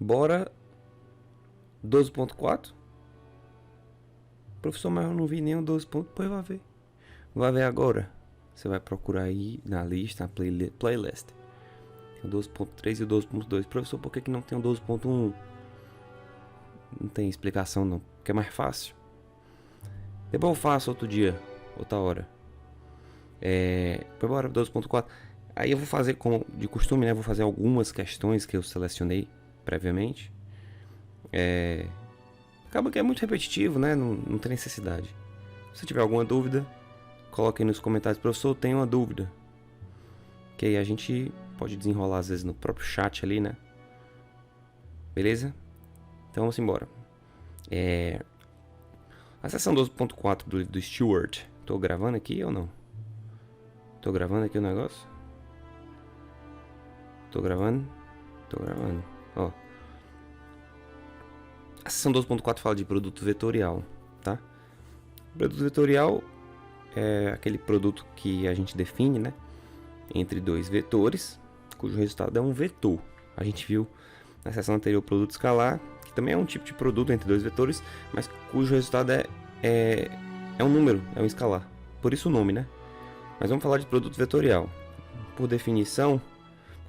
Bora 12.4. Professor, mas eu não vi nenhum 12. Pois vai ver. Vai ver agora. Você vai procurar aí na lista, na playlist. Tem o 12.3 e o 12.2. Professor, por que não tem o 12.1? Não tem explicação não, porque é mais fácil. Depois eu faço outro dia, outra hora. Bora 12.4. Aí eu vou fazer, como de costume, né? Vou fazer algumas questões que eu selecionei previamente. Acaba que é muito repetitivo, né? Não tem necessidade. Se tiver alguma dúvida, coloque aí nos comentários. Professor, eu tenho uma dúvida. Que aí a gente pode desenrolar às vezes no próprio chat ali, né? Beleza? Então vamos embora. A seção 12.4 do livro do Stewart. Tô gravando aqui ou não? Tô gravando aqui o negócio? Tô gravando? Tô gravando. Ó. A seção 12.4 fala de produto vetorial, tá? O produto vetorial é aquele produto que a gente define, né? Entre dois vetores, cujo resultado é um vetor. A gente viu na seção anterior o produto escalar, que também é um tipo de produto entre dois vetores, mas cujo resultado é um número, é um escalar. Por isso o nome, né? Mas vamos falar de produto vetorial. Por definição,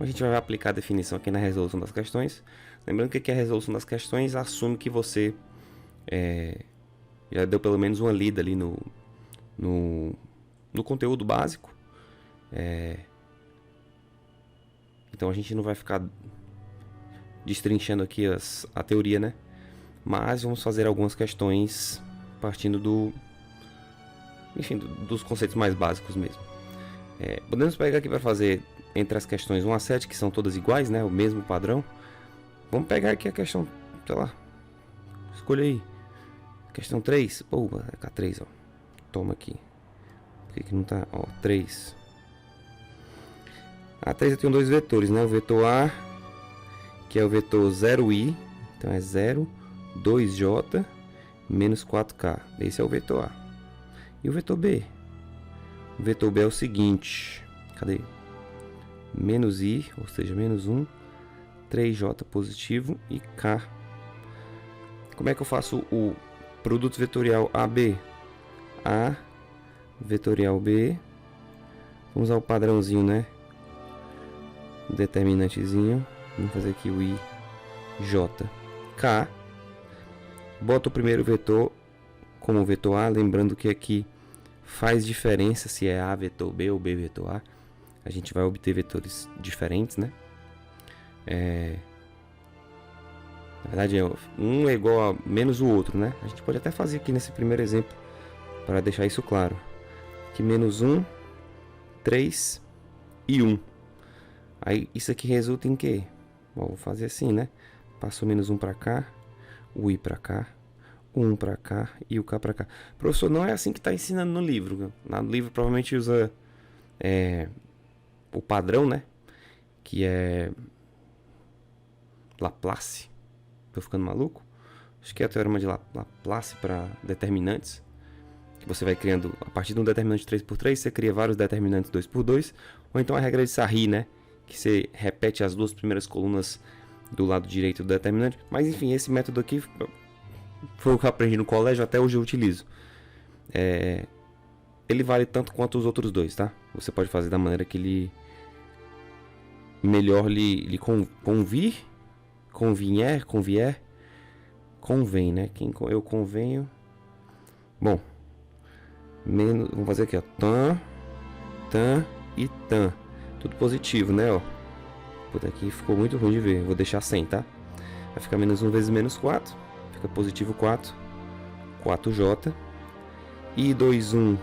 a gente vai aplicar a definição aqui na resolução das questões. Lembrando que aqui a resolução das questões assume que você já deu pelo menos uma lida ali no conteúdo básico. Então a gente não vai ficar destrinchando aqui a teoria, né? Mas vamos fazer algumas questões partindo dos conceitos mais básicos mesmo. Podemos pegar aqui para fazer entre as questões 1 a 7, que são todas iguais, né? O mesmo padrão. Vamos pegar aqui a questão, sei lá, escolha aí. Questão 3, é a 3, ó. Toma aqui. Por que não tá? Ó, 3. A 3 eu tenho dois vetores, né? O vetor A, que é o vetor 0i, então é 0, 2j, menos 4k. Esse é o vetor A. E o vetor B? O vetor B é o seguinte, cadê? Menos i, ou seja, menos 1, 3j positivo e k. Como é que eu faço o produto vetorial AB? A vetorial B. Vamos usar o padrãozinho, né? O determinantezinho. Vamos fazer aqui o i, j, k. Bota o primeiro vetor como vetor A, lembrando que aqui faz diferença se é A vetor B ou B vetor A. A gente vai obter vetores diferentes, né? Na verdade, um é igual a menos o outro, né? A gente pode até fazer aqui nesse primeiro exemplo para deixar isso claro. Aqui menos 1, 3 e 1. Aí isso aqui resulta em quê? Bom, vou fazer assim, né? Passo o menos 1 para cá, o i para cá, o 1 para cá e o k para cá. Professor, não é assim que está ensinando no livro. No livro provavelmente usa o padrão, né? Que é Laplace. Tô ficando maluco? Acho que é o teorema de Laplace para determinantes. Que você vai criando, a partir de um determinante 3x3, você cria vários determinantes 2x2. Ou então a regra de Sarri, né? Que você repete as duas primeiras colunas do lado direito do determinante. Mas enfim, esse método aqui foi o que eu aprendi no colégio, até hoje eu utilizo. Ele vale tanto quanto os outros dois, tá? Você pode fazer da maneira que ele melhor lhe convém, né? Eu convenho. Bom, vamos fazer aqui, ó. Tan e tan. Tudo positivo, né, ó. Puta, aqui ficou muito ruim de ver. Vou deixar 100, tá? Vai ficar menos 1 vezes menos 4. Fica positivo 4. 4j. I 21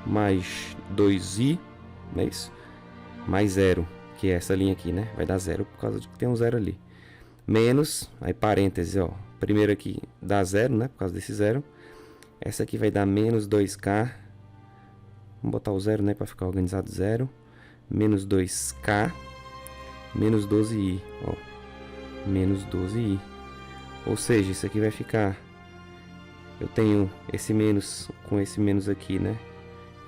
mais 2i. Não é isso? Mais 0. Que é essa linha aqui, né? Vai dar 0 por causa de que tem um 0 ali. Menos, aí parênteses, ó. Primeiro aqui dá 0, né? Por causa desse 0. Essa aqui vai dar menos 2k. Vamos botar o 0, né? Para ficar organizado 0. Menos 2k. Menos 12i, ó. Menos 12i. Ou seja, isso aqui vai ficar... Eu tenho esse menos com esse menos aqui, né?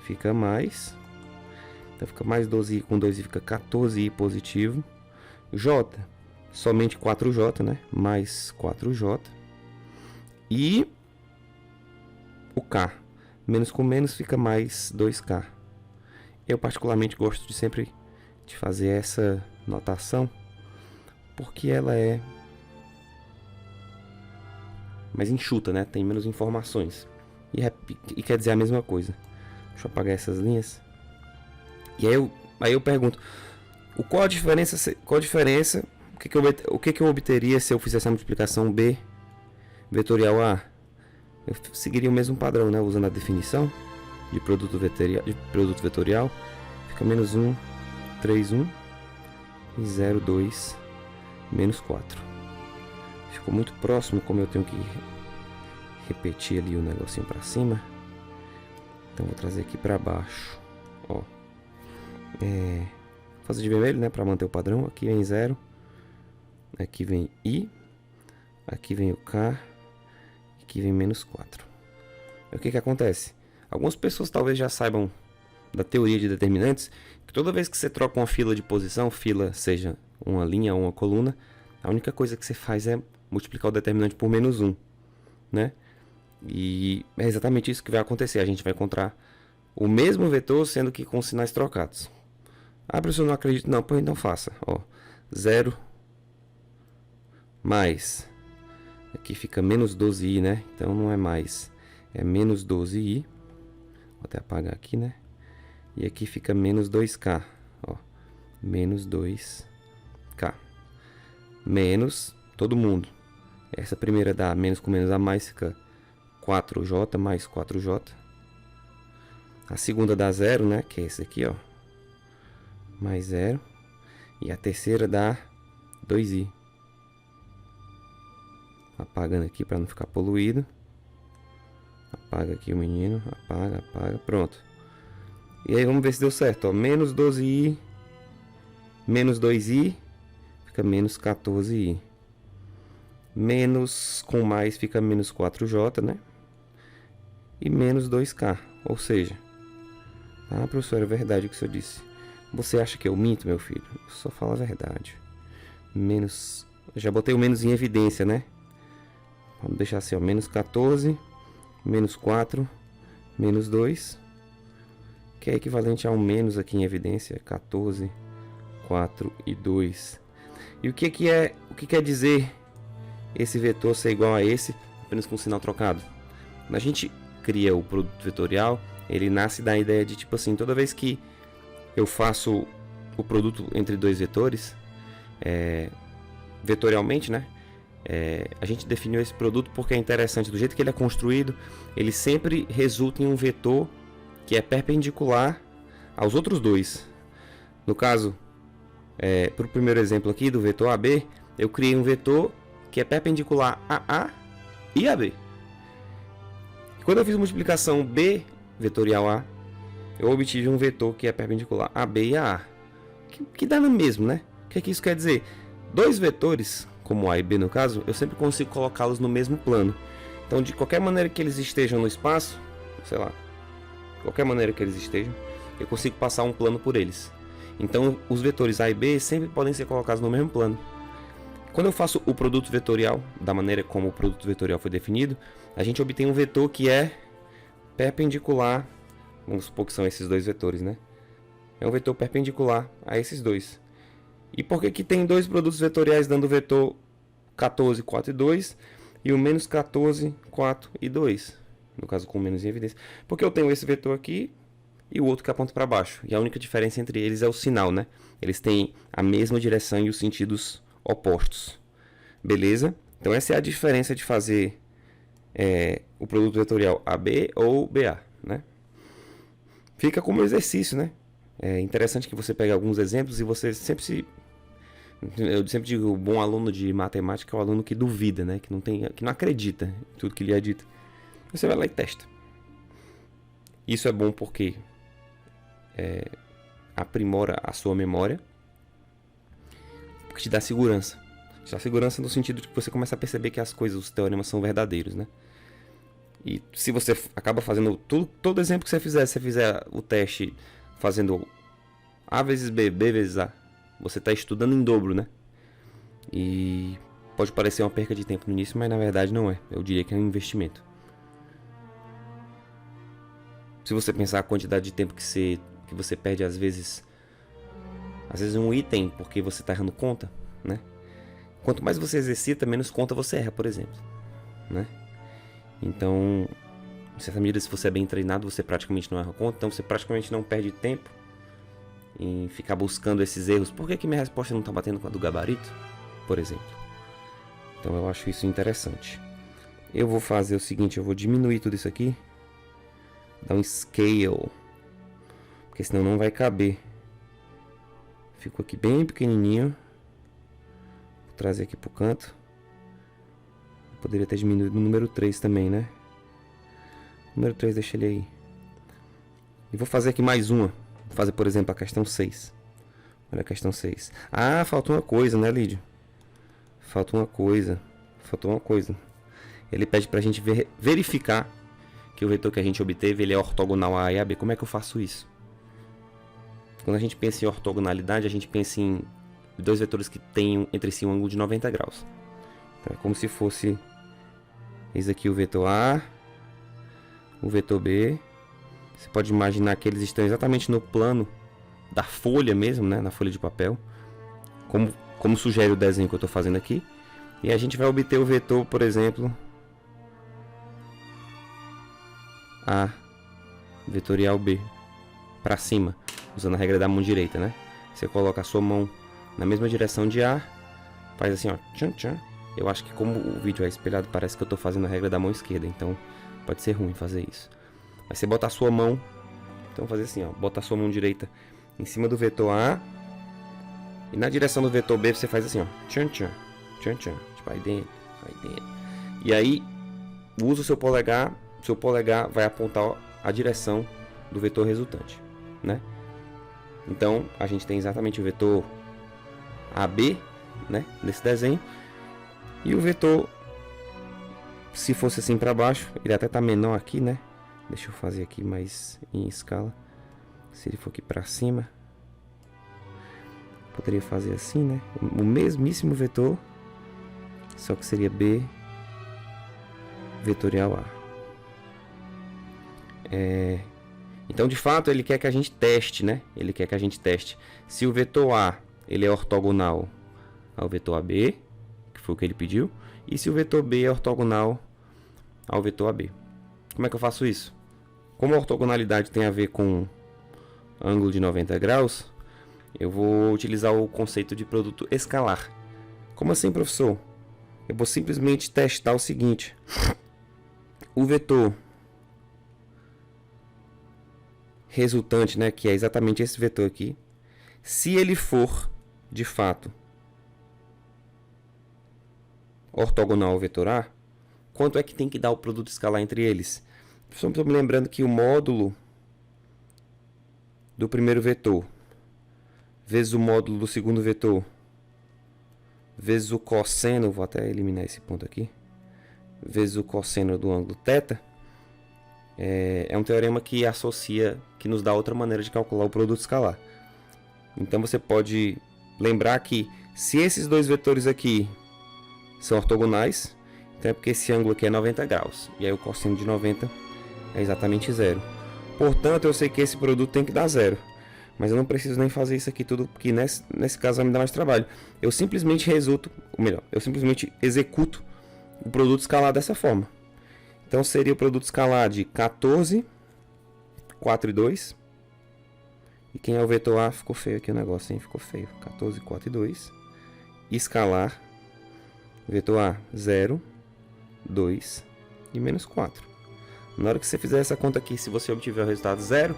Fica mais... Então fica mais 12i com 2i, fica 14i positivo. J, somente 4J, né? Mais 4J. E o K. Menos com menos fica mais 2K. Eu particularmente gosto de sempre de fazer essa notação, porque ela é mais enxuta, né? Tem menos informações. E quer dizer a mesma coisa. Deixa eu apagar essas linhas. E aí eu pergunto, qual a diferença? O que eu obteria se eu fizesse a multiplicação B vetorial A? Eu seguiria o mesmo padrão, né? Usando a definição de produto vetorial. Fica menos 1, 3, 1 e 0, 2, menos 4. Ficou muito próximo, como eu tenho que repetir ali o negocinho para cima. Então vou trazer aqui para baixo. Ó. Fazer de vermelho, né? Para manter o padrão. Aqui vem 0. Aqui vem I. Aqui vem o K. Aqui vem menos 4. O que acontece? Algumas pessoas talvez já saibam da teoria de determinantes, que toda vez que você troca uma fila de posição, fila seja uma linha ou uma coluna, a única coisa que você faz é multiplicar o determinante por menos 1, né? E é exatamente isso que vai acontecer. A gente vai encontrar o mesmo vetor, sendo que com sinais trocados. Ah, professor, não acredito. Não, pois então faça. Ó, 0 mais... Aqui fica menos 12i, né? Então não é mais. É menos 12i. Vou até apagar aqui, né? E aqui fica menos 2k. Ó, menos 2k. Menos todo mundo. Essa primeira dá menos com menos a mais, fica 4j mais 4j. A segunda dá 0, né? Que é esse aqui, ó. Mais 0. E a terceira dá 2i. Apagando aqui para não ficar poluído. Apaga aqui o menino. Apaga, apaga. Pronto. E aí vamos ver se deu certo. Ó. Menos 12i. Menos 2i. Fica menos 14i. Menos com mais fica menos 4j, né? E menos 2k. Ou seja... Ah, professor, é verdade o que o senhor disse. Você acha que eu minto, meu filho? Eu só falo a verdade. Menos... Já botei o menos em evidência, né? Vamos deixar assim, ó, menos 14, menos 4, menos 2, que é equivalente a um menos aqui em evidência, 14, 4 e 2. E o que quer dizer esse vetor ser igual a esse, apenas com sinal trocado? Quando a gente cria o produto vetorial, ele nasce da ideia de, tipo assim, toda vez que eu faço o produto entre dois vetores, vetorialmente, né? A gente definiu esse produto porque é interessante. Do jeito que ele é construído, ele sempre resulta em um vetor que é perpendicular aos outros dois. No caso, para o primeiro exemplo aqui do vetor AB, eu criei um vetor que é perpendicular a A e a B. E quando eu fiz a multiplicação B vetorial A, eu obtive um vetor que é perpendicular a B e a A, que dá no mesmo, né? O que isso quer dizer? Dois vetores, como A e B no caso, eu sempre consigo colocá-los no mesmo plano. Então, de qualquer maneira que eles estejam no espaço, sei lá, de qualquer maneira que eles estejam, eu consigo passar um plano por eles. Então, os vetores A e B sempre podem ser colocados no mesmo plano. Quando eu faço o produto vetorial, da maneira como o produto vetorial foi definido, a gente obtém um vetor que é perpendicular, vamos supor que são esses dois vetores, né? É um vetor perpendicular a esses dois. E por que tem dois produtos vetoriais dando o vetor 14, 4 e 2 e o menos 14, 4 e 2? No caso com menos em evidência. Porque eu tenho esse vetor aqui e o outro que aponta para baixo. E a única diferença entre eles é o sinal, né? Eles têm a mesma direção e os sentidos opostos. Beleza? Então essa é a diferença de fazer o produto vetorial AB ou BA, né? Fica como exercício, né? É interessante que você pegue alguns exemplos e você sempre eu sempre digo, o bom aluno de matemática é o aluno que duvida, né? Que não acredita em tudo que lhe é dito. Você vai lá e testa. Isso é bom porque aprimora a sua memória, porque te dá segurança. Te dá segurança no sentido de que você começa a perceber que as coisas, os teoremas são verdadeiros, né? E se você acaba fazendo todo exemplo que você fizer o teste fazendo A vezes B, B vezes A, você está estudando em dobro, né? E pode parecer uma perca de tempo no início, mas na verdade não é. Eu diria que é um investimento. Se você pensar a quantidade de tempo que você perde às vezes um item porque você está errando conta, né? Quanto mais você exercita, menos conta você erra, por exemplo, né? Então, em certa medida, se você é bem treinado, você praticamente não erra conta, então você praticamente não perde tempo em ficar buscando esses erros. Por que minha resposta não está batendo com a do gabarito, por exemplo? Então eu acho isso interessante. Eu vou fazer o seguinte, eu vou diminuir tudo isso aqui, dar um scale, porque senão não vai caber. Ficou aqui bem pequenininho. Vou trazer aqui pro canto. Poderia ter diminuído no número 3 também, né? Número 3, deixa ele aí. E vou fazer aqui mais uma. Vou fazer, por exemplo, a questão 6. Olha a questão 6. Ah, faltou uma coisa, né, Lídio? Faltou uma coisa. Ele pede pra gente verificar que o vetor que a gente obteve ele é ortogonal a A e a B. Como é que eu faço isso? Quando a gente pensa em ortogonalidade, a gente pensa em dois vetores que têm entre si um ângulo de 90 graus. Então, é como se fosse esse aqui o vetor A, o vetor B. Você pode imaginar que eles estão exatamente no plano da folha mesmo, né? Na folha de papel. Como sugere o desenho que eu estou fazendo aqui. E a gente vai obter o vetor, por exemplo, A vetorial B para cima, usando a regra da mão direita, né? Você coloca a sua mão na mesma direção de A, faz assim, ó, tchan, tchan. Eu acho que como o vídeo é espelhado, parece que eu estou fazendo a regra da mão esquerda, então pode ser ruim fazer isso. Mas você bota a sua mão, então fazer assim, ó, bota a sua mão direita em cima do vetor A, e na direção do vetor B você faz assim, ó, tchan, tchan, tchan, tchan, tipo aí dentro. E aí, usa o seu polegar vai apontar a direção do vetor resultante, né? Então, a gente tem exatamente o vetor AB, né, nesse desenho. E o vetor, se fosse assim para baixo, ele até tá menor aqui, né? Deixa eu fazer aqui mais em escala. Se ele for aqui para cima, poderia fazer assim, né? O mesmíssimo vetor, só que seria B vetorial A. Então, de fato, ele quer que a gente teste, né? Ele quer que a gente teste se o vetor A ele é ortogonal ao vetor AB, que foi o que ele pediu, e se o vetor B é ortogonal ao vetor AB. Como é que eu faço isso? Como a ortogonalidade tem a ver com ângulo de 90 graus, eu vou utilizar o conceito de produto escalar. Como assim, professor? Eu vou simplesmente testar o seguinte: o vetor resultante, né, que é exatamente esse vetor aqui, se ele for de fato ortogonal ao vetor A, quanto é que tem que dar o produto escalar entre eles? Estou me lembrando que o módulo do primeiro vetor vezes o módulo do segundo vetor vezes o cosseno, vou até eliminar esse ponto aqui, vezes o cosseno do ângulo θ, é um teorema que associa, que nos dá outra maneira de calcular o produto escalar. Então você pode lembrar que se esses dois vetores aqui são ortogonais, então é porque esse ângulo aqui é 90 graus, e aí o cosseno de 90 é exatamente zero. Portanto, eu sei que esse produto tem que dar zero. Mas eu não preciso nem fazer isso aqui tudo, porque nesse caso vai me dar mais trabalho. Eu simplesmente eu simplesmente executo o produto escalar dessa forma. Então seria o produto escalar de 14, 4 e 2. E quem é o vetor A? Ficou feio aqui o negócio, hein? Ficou feio. 14, 4 e 2. Escalar. Vetor A, 0, 2 e menos 4. Na hora que você fizer essa conta aqui, se você obtiver o resultado 0,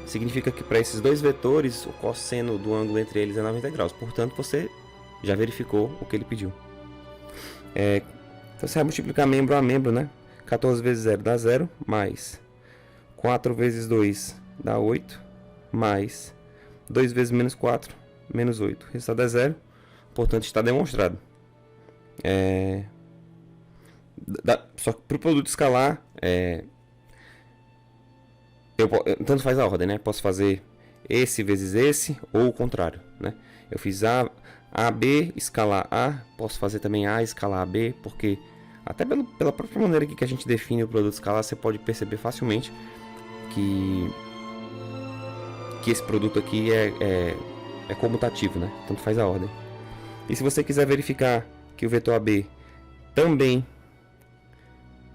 significa que para esses dois vetores, o cosseno do ângulo entre eles é 90 graus. Portanto, você já verificou o que ele pediu. Então você vai multiplicar membro a membro, né? 14 vezes 0 dá 0, mais 4 vezes 2 dá 8, mais 2 vezes menos 4, menos 8. O resultado é 0, portanto está demonstrado. Só que para o produto escalar, tanto faz a ordem, né? Posso fazer esse vezes esse ou o contrário, né? Eu fiz A AB escalar A, posso fazer também A escalar AB, porque até pela própria maneira que a gente define o produto escalar, você pode perceber facilmente que esse produto aqui é comutativo, né? Tanto faz a ordem. E se você quiser verificar que o vetor AB também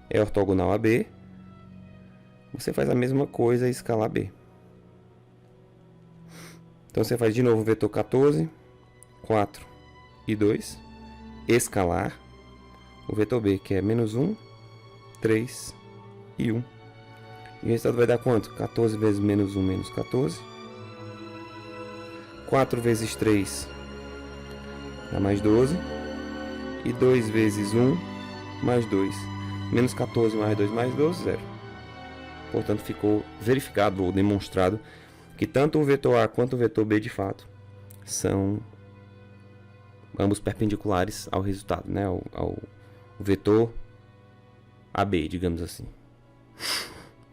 é ortogonal a B, você faz a mesma coisa e escalar B. Então você faz de novo o vetor 14, 4 e 2, escalar o vetor B, que é menos 1, 3 e 1. E o resultado vai dar quanto? 14 vezes menos 1 menos 14. 4 vezes 3 dá mais 12. E 2 vezes 1 mais 2. Menos 14 mais 2 mais 12, 0. Portanto, ficou verificado ou demonstrado que tanto o vetor A quanto o vetor B, de fato, são ambos perpendiculares ao resultado, né? ao vetor AB, digamos assim.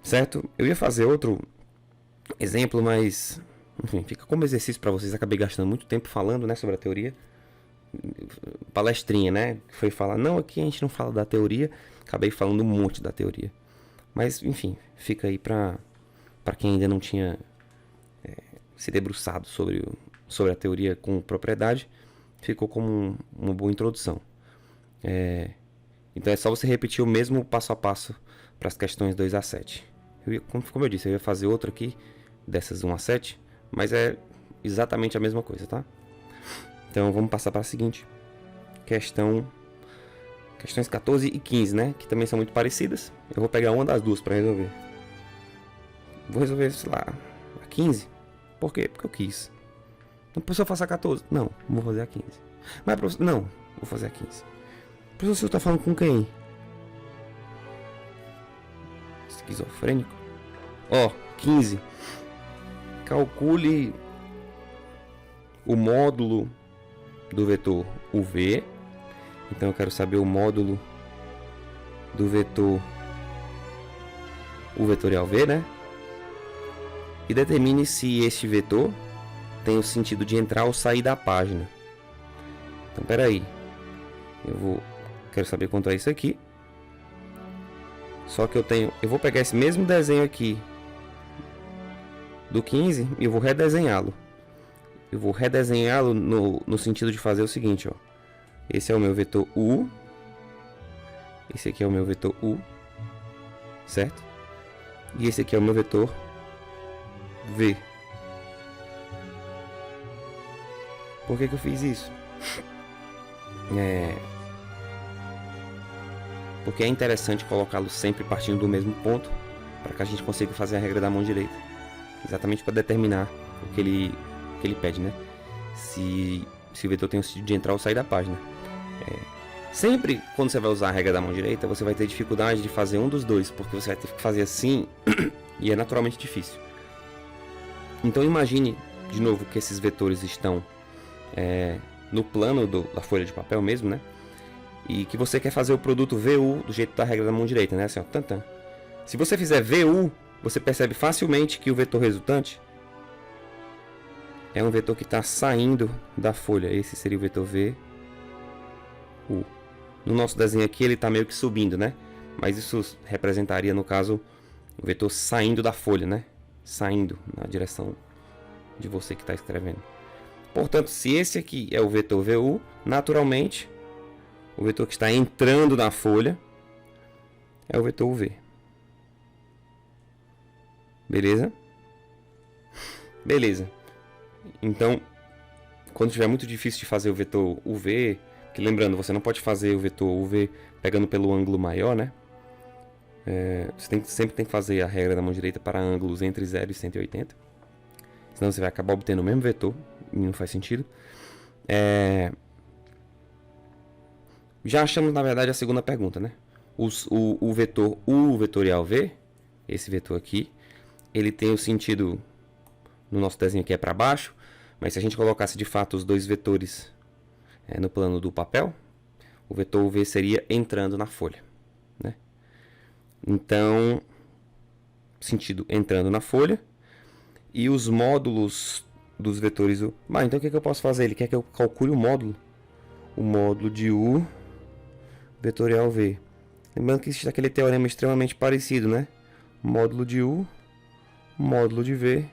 Certo? Eu ia fazer outro exemplo, mas enfim, fica como exercício para vocês. Acabei gastando muito tempo falando, né, sobre a teoria. Palestrinha, né? Foi falar, não, aqui a gente não fala da teoria. Acabei falando um monte da teoria. Mas, enfim, fica aí para quem ainda não tinha se debruçado sobre a teoria com propriedade. Ficou como uma boa introdução. Então é só você repetir o mesmo passo a passo para as questões 2 a 7. Como eu disse, eu ia fazer outro aqui dessas 1 a 7, mas é exatamente a mesma coisa, tá? Então vamos passar para a seguinte questões 14 e 15, né? Que também são muito parecidas. Eu vou pegar uma das duas para resolver. Vou resolver, sei lá, a 15. Por quê? Porque eu quis. Não, professor, eu faço a 14. Não, vou fazer a 15. Mas, professor, não, vou fazer a 15. Professor, você está falando com quem? Esquizofrênico. Ó, 15. Calcule o módulo do vetor UV. Então eu quero saber o módulo do vetor o vetorial V, né? E determine se este vetor tem o sentido de entrar ou sair da página. Então, peraí. Quero saber quanto é isso aqui. Só que eu vou pegar esse mesmo desenho aqui do 15 e eu vou redesenhá-lo. Eu vou redesenhá-lo no sentido de fazer o seguinte, ó. Esse é o meu vetor U. Esse aqui é o meu vetor U. Certo? E esse aqui é o meu vetor V. Por que eu fiz isso? Porque é interessante colocá-lo sempre partindo do mesmo ponto, para que a gente consiga fazer a regra da mão direita. Exatamente para determinar o que ele pede, né? Se o vetor tem o sentido de entrar ou sair da página. Sempre quando você vai usar a regra da mão direita, você vai ter dificuldade de fazer um dos dois, porque você vai ter que fazer assim e é naturalmente difícil. Então imagine, de novo, que esses vetores estão no plano da folha de papel mesmo, né? E que você quer fazer o produto VU do jeito da regra da mão direita, né? Assim, ó, tan. Se você fizer VU, você percebe facilmente que o vetor resultante é um vetor que está saindo da folha. Esse seria o vetor VU. No nosso desenho aqui ele está meio que subindo, né? Mas isso representaria, no caso, o vetor saindo da folha, né? Saindo na direção de você que está escrevendo. Portanto, se esse aqui é o vetor VU, naturalmente, o vetor que está entrando na folha é o vetor UV. Beleza? Beleza. Então, quando estiver muito difícil de fazer o vetor UV, que lembrando, você não pode fazer o vetor UV pegando pelo ângulo maior, né? Você sempre tem que fazer a regra da mão direita para ângulos entre 0 e 180. Senão você vai acabar obtendo o mesmo vetor, e não faz sentido. Já achamos, na verdade, a segunda pergunta, né? O vetor U vetorial V, esse vetor aqui, ele tem o sentido, no nosso desenho aqui é para baixo, mas se a gente colocasse de fato os dois vetores no plano do papel, o vetor UV seria entrando na folha, né? Então, sentido entrando na folha, e os módulos dos vetores U. Mas então o que, que eu posso fazer? Ele quer que eu calcule o módulo de U vetorial V. Lembrando que existe aquele teorema extremamente parecido, né? Módulo de U, módulo de V,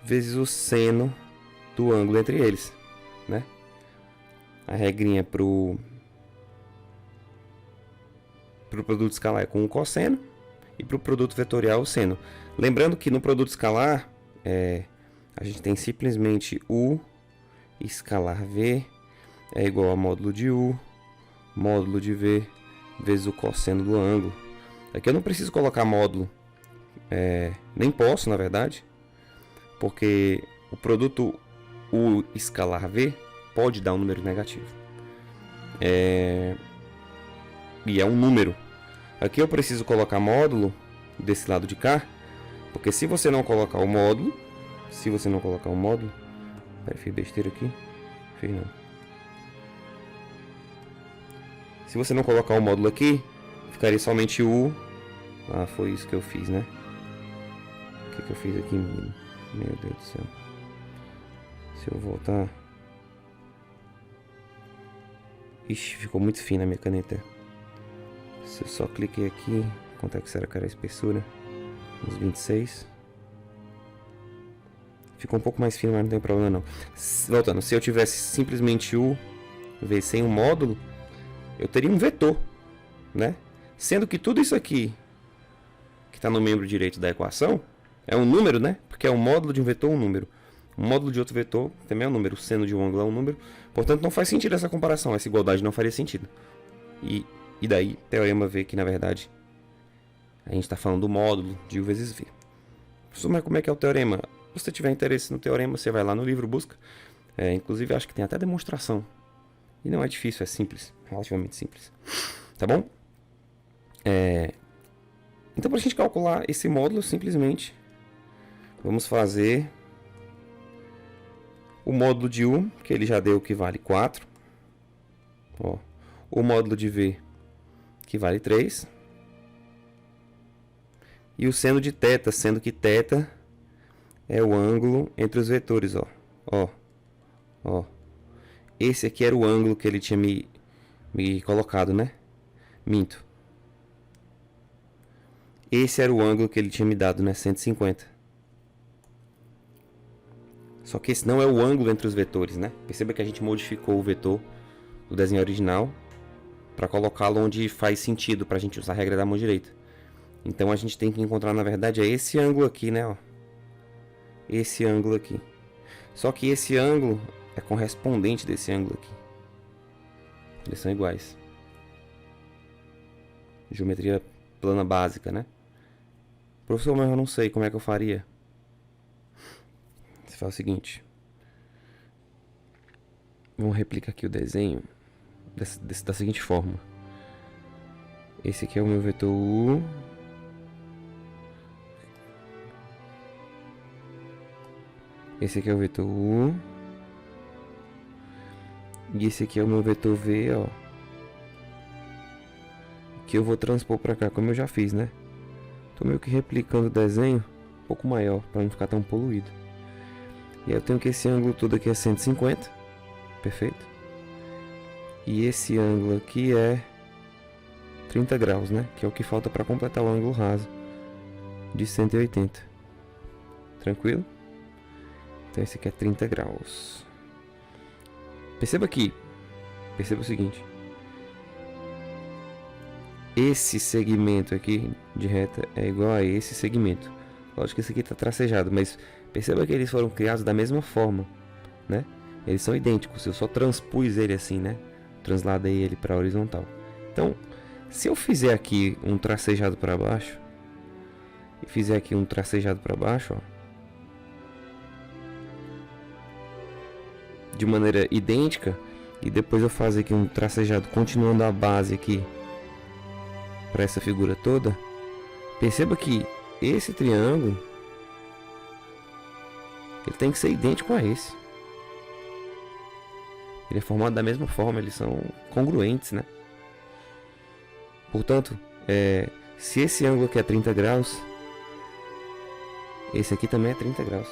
vezes o seno do ângulo entre eles, né? A regrinha pro produto escalar é com o cosseno e pro produto vetorial o seno. Lembrando que no produto escalar a gente tem simplesmente U escalar V é igual a módulo de U, módulo de V, vezes o cosseno do ângulo. Aqui eu não preciso colocar módulo, nem posso, na verdade, porque o produto U escalar V pode dar um número negativo. E é um número. Aqui eu preciso colocar módulo desse lado de cá, porque se você não colocar o módulo, peraí, fiz besteira aqui, fiz não. Se você não colocar o módulo aqui, ficaria somente U. Ah, foi isso que eu fiz, né? O que eu fiz aqui, menino? Meu Deus do céu. Se eu voltar... Ixi, ficou muito fina a minha caneta. Se eu só cliquei aqui... Quanto é que será que era a espessura? Uns 26. Ficou um pouco mais fino, mas não tem problema não. Voltando, se eu tivesse simplesmente U, V sem o módulo, eu teria um vetor, né? Sendo que tudo isso aqui, que está no membro direito da equação, é um número, né? Porque é um módulo de um vetor, um número. Um módulo de outro vetor também é um número. O seno de um ângulo é um número. Portanto, não faz sentido essa comparação. Essa igualdade não faria sentido. E daí, o teorema vê que, na verdade, a gente está falando do módulo de U vezes V. Mas como é que é o teorema? Se você tiver interesse no teorema, você vai lá no livro, busca. Inclusive, acho que tem até demonstração. E não é difícil, é simples. Relativamente simples. Tá bom? Então, para a gente calcular esse módulo, simplesmente vamos fazer o módulo de U, que ele já deu que vale 4. Ó, o módulo de V, que vale 3. E o seno de θ, sendo que θ é o ângulo entre os vetores, ó. Esse aqui era o ângulo que ele tinha me colocado, né? Minto. Esse era o ângulo que ele tinha me dado, né? 150. Só que esse não é o ângulo entre os vetores, né? Perceba que a gente modificou o vetor do desenho original para colocá-lo onde faz sentido para a gente usar a regra da mão direita. Então a gente tem que encontrar, na verdade, esse ângulo aqui, né? Ó. Esse ângulo aqui. Só que esse ângulo é correspondente desse ângulo aqui. Eles são iguais. Geometria plana básica, né? Professor, mas eu não sei como é que eu faria. Você faz o seguinte. Vamos replicar aqui o desenho da seguinte forma. Esse aqui é o meu vetor U. Esse aqui é o vetor U. E esse aqui é o meu vetor V, ó. Que eu vou transpor pra cá, como eu já fiz, né? Tô meio que replicando o desenho um pouco maior, para não ficar tão poluído. E aí eu tenho que esse ângulo todo aqui é 150. Perfeito? E esse ângulo aqui é 30 graus, né? Que é o que falta para completar o ângulo raso de 180. Tranquilo? Então esse aqui é 30 graus. Perceba o seguinte. Esse segmento aqui de reta é igual a esse segmento. Lógico que esse aqui está tracejado, mas perceba que eles foram criados da mesma forma, né? Eles são idênticos, eu só transpus ele assim, né? Transladei ele para a horizontal. Então, se eu fizer aqui um tracejado para baixo, e fizer aqui um tracejado para baixo, ó, de maneira idêntica, e depois eu fazer aqui um tracejado continuando a base aqui para essa figura toda, perceba que esse triângulo ele tem que ser idêntico a esse. Ele é formado da mesma forma, eles são congruentes, né? Portanto, se esse ângulo aqui é 30 graus, esse aqui também é 30 graus.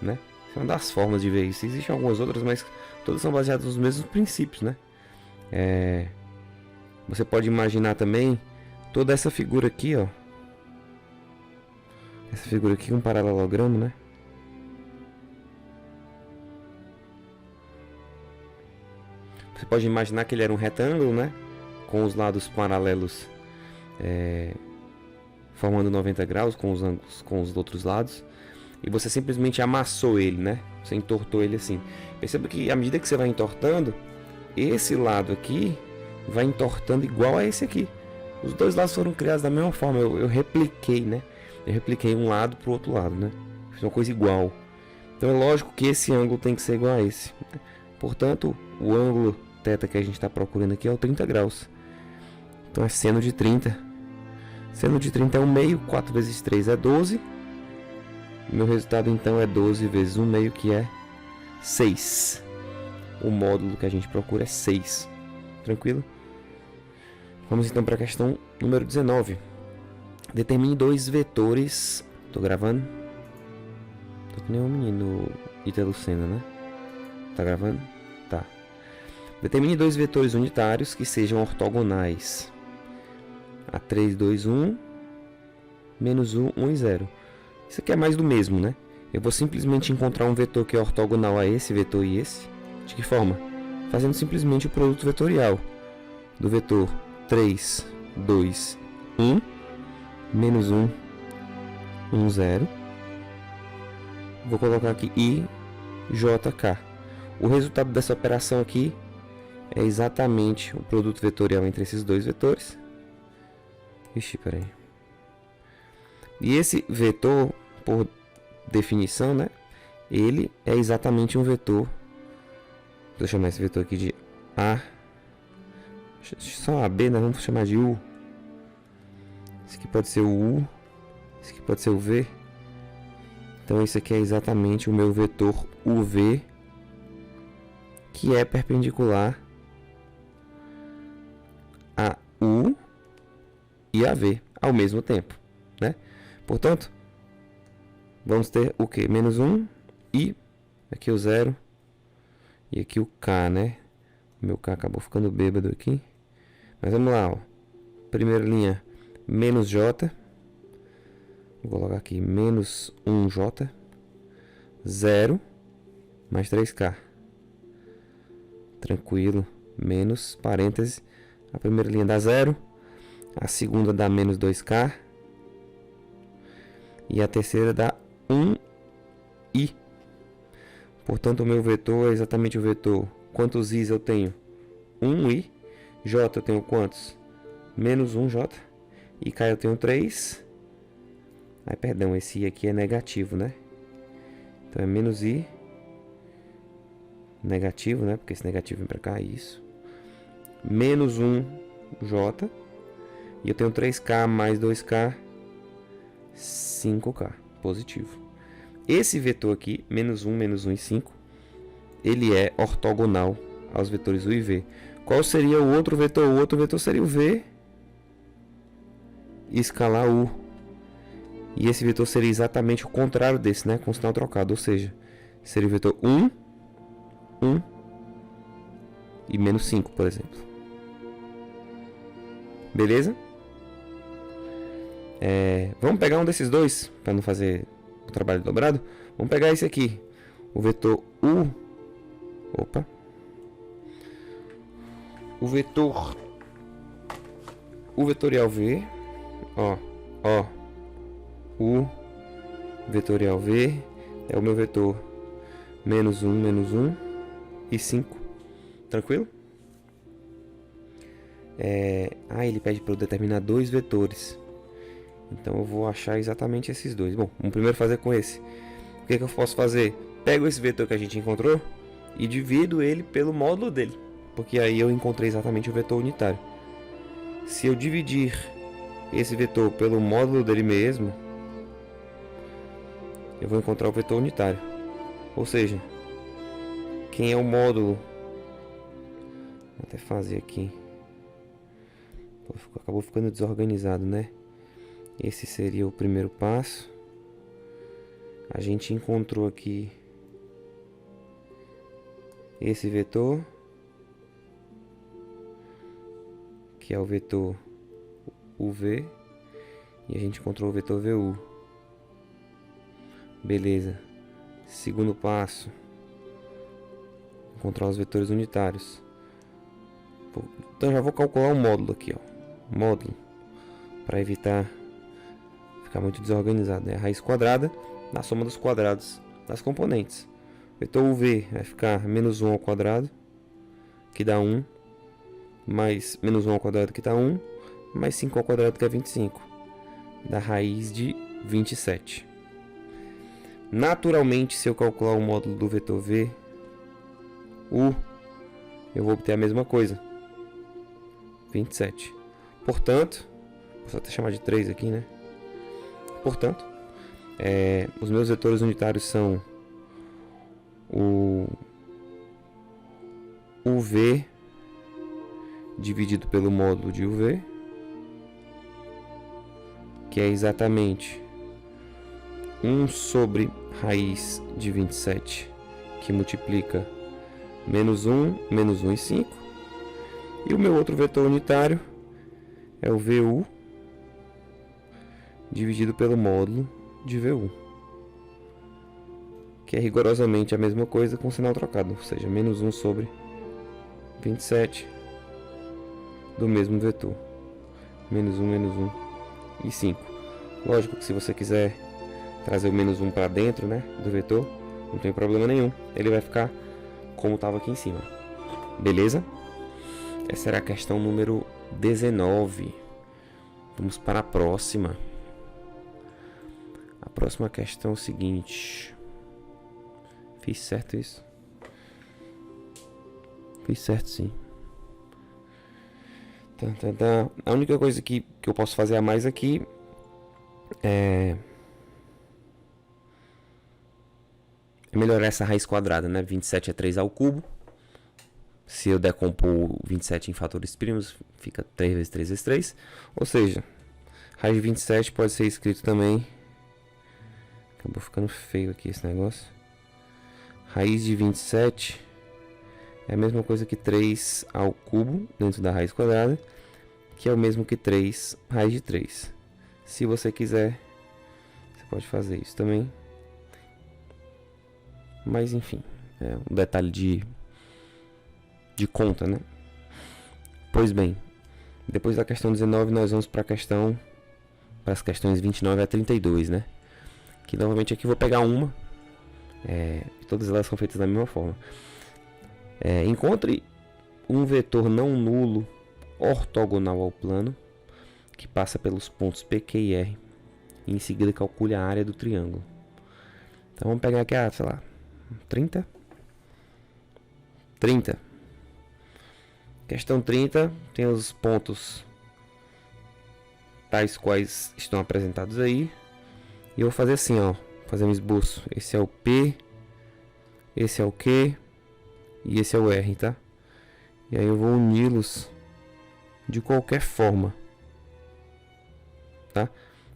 né? Essa é uma das formas de ver isso. Existem algumas outras, mas todas são baseadas nos mesmos princípios, né? Você pode imaginar também toda essa figura aqui, ó. Essa figura aqui, um paralelogramo, né? Você pode imaginar que ele era um retângulo, né? Com os lados paralelos formando 90 graus, com os ângulos com os outros lados. E você simplesmente amassou ele, né? Você entortou ele assim. Perceba que à medida que você vai entortando, esse lado aqui vai entortando igual a esse aqui. Os dois lados foram criados da mesma forma. Eu repliquei, né? Eu repliquei um lado para o outro lado, né? Fiz uma coisa igual. Então é lógico que esse ângulo tem que ser igual a esse. Portanto, o ângulo θ que a gente está procurando aqui é o 30 graus. Então é seno de 30. Seno de 30 é 1 meio. 4 vezes 3 é 12. Meu resultado então é 12 vezes 1 meio, que é 6. O módulo que a gente procura é 6. Tranquilo? Vamos então para a questão número 19. Determine dois vetores. Tô gravando? Tô que nem um menino Ítalo Senna, né? Tá gravando? Tá. Determine dois vetores unitários que sejam ortogonais a 3, 2, 1, menos 1, 1 e 0. Isso aqui é mais do mesmo, né? Eu vou simplesmente encontrar um vetor que é ortogonal a esse vetor e esse. De que forma? Fazendo simplesmente o produto vetorial do vetor 3, 2, 1, menos 1, 1, 0. Vou colocar aqui I, J, K. O resultado dessa operação aqui é exatamente o produto vetorial entre esses dois vetores. Ixi, peraí. E esse vetor, por definição, né? Ele é exatamente um vetor. Vou chamar esse vetor aqui de A. Só AB, né? Vamos chamar de U. Esse aqui pode ser o U. Esse aqui pode ser o V. Então esse aqui é exatamente o meu vetor UV, que é perpendicular a U e a V ao mesmo tempo, né? Portanto, vamos ter o que? Menos 1 e aqui o 0 e aqui o K, né? O meu K acabou ficando bêbado aqui. Mas vamos lá, ó. Primeira linha, menos J. Vou colocar aqui menos 1J, 0, mais 3K. Tranquilo, menos, parêntese. A primeira linha dá 0, a segunda dá menos 2K. E a terceira dá 1i. Portanto, o meu vetor é exatamente o vetor. Quantos i's eu tenho? 1i. J eu tenho quantos? Menos 1j. E K eu tenho 3. Ai, perdão, esse i aqui é negativo, né? Então é menos i. Negativo, né? Porque esse negativo vem pra cá, isso. Menos 1j. E eu tenho 3k mais 2k. 5k, positivo. Esse vetor aqui, menos 1 e 5, ele é ortogonal aos vetores U e V. Qual seria o outro vetor? O outro vetor seria o V escalar U. E esse vetor seria exatamente o contrário desse, né? Com sinal trocado. Ou seja, seria o vetor 1, 1 e menos 5, por exemplo. Beleza? Vamos pegar um desses dois, para não fazer o trabalho dobrado. Vamos pegar esse aqui, o vetor U. Opa. O vetorial V. Ó. U vetorial V é o meu vetor menos 1 e 5. Tranquilo? Ele pede para eu determinar dois vetores. Então eu vou achar exatamente esses dois. Bom, vamos primeiro fazer com esse. O que eu posso fazer? Pego esse vetor que a gente encontrou e divido ele pelo módulo dele, porque aí eu encontrei exatamente o vetor unitário. Se eu dividir esse vetor pelo módulo dele mesmo, eu vou encontrar o vetor unitário. Ou seja, quem é o módulo? Vou até fazer aqui. Acabou ficando desorganizado, né? Esse seria o primeiro passo. a gente encontrou aqui esse vetor, que é o vetor UV, e a gente encontrou o vetor VU. Beleza. Segundo passo, encontrar os vetores unitários. Então já vou calcular o módulo aqui, ó. Módulo, para evitar ficar muito desorganizado, né? A raiz quadrada da soma dos quadrados das componentes. O vetor UV vai ficar menos 1 ao quadrado, que dá 1, mais menos 1 ao quadrado, que dá 1, mais 5 ao quadrado, que é 25, da raiz de 27. Naturalmente, se eu calcular o módulo do vetor V, eu vou obter a mesma coisa, 27. Portanto, posso até chamar de 3 aqui, né? Portanto, os meus vetores unitários são o UV dividido pelo módulo de UV, que é exatamente 1 sobre raiz de 27, que multiplica menos 1 e 5. E o meu outro vetor unitário é o VU dividido pelo módulo de VU, que é rigorosamente a mesma coisa com sinal trocado, ou seja, menos 1 sobre 27 do mesmo vetor, menos 1 e 5. Lógico que se você quiser trazer o menos 1 para dentro, né, do vetor, não tem problema nenhum, ele vai ficar como estava aqui em cima. Beleza? Essa era a questão número 19. Vamos para a próxima. A próxima questão é o seguinte. Fiz certo isso? Fiz certo, sim. A única coisa que eu posso fazer a mais aqui é melhorar essa raiz quadrada, né? 27 é 3 ao cubo. Se eu decompor 27 em fatores primos, fica 3 vezes 3 vezes 3. Ou seja, raiz de 27 pode ser escrito também. Acabou ficando feio aqui esse negócio. Raiz de 27 é a mesma coisa que 3 ao cubo dentro da raiz quadrada, que é o mesmo que 3 raiz de 3. Se você quiser, você pode fazer isso também. Mas enfim, é um detalhe de conta, né? Pois bem, depois da questão 19 nós vamos para as questões 29 a 32, né? Que novamente aqui eu vou pegar uma, todas elas são feitas da mesma forma. Encontre um vetor não nulo ortogonal ao plano que passa pelos pontos P, Q e R, e em seguida calcule a área do triângulo. Então vamos pegar aqui, sei lá, 30. Questão 30 tem os pontos tais quais estão apresentados aí. E eu vou fazer assim, ó, fazer um esboço. Esse é o P, esse é o Q e esse é o R, tá? E aí eu vou uni-los de qualquer forma, tá?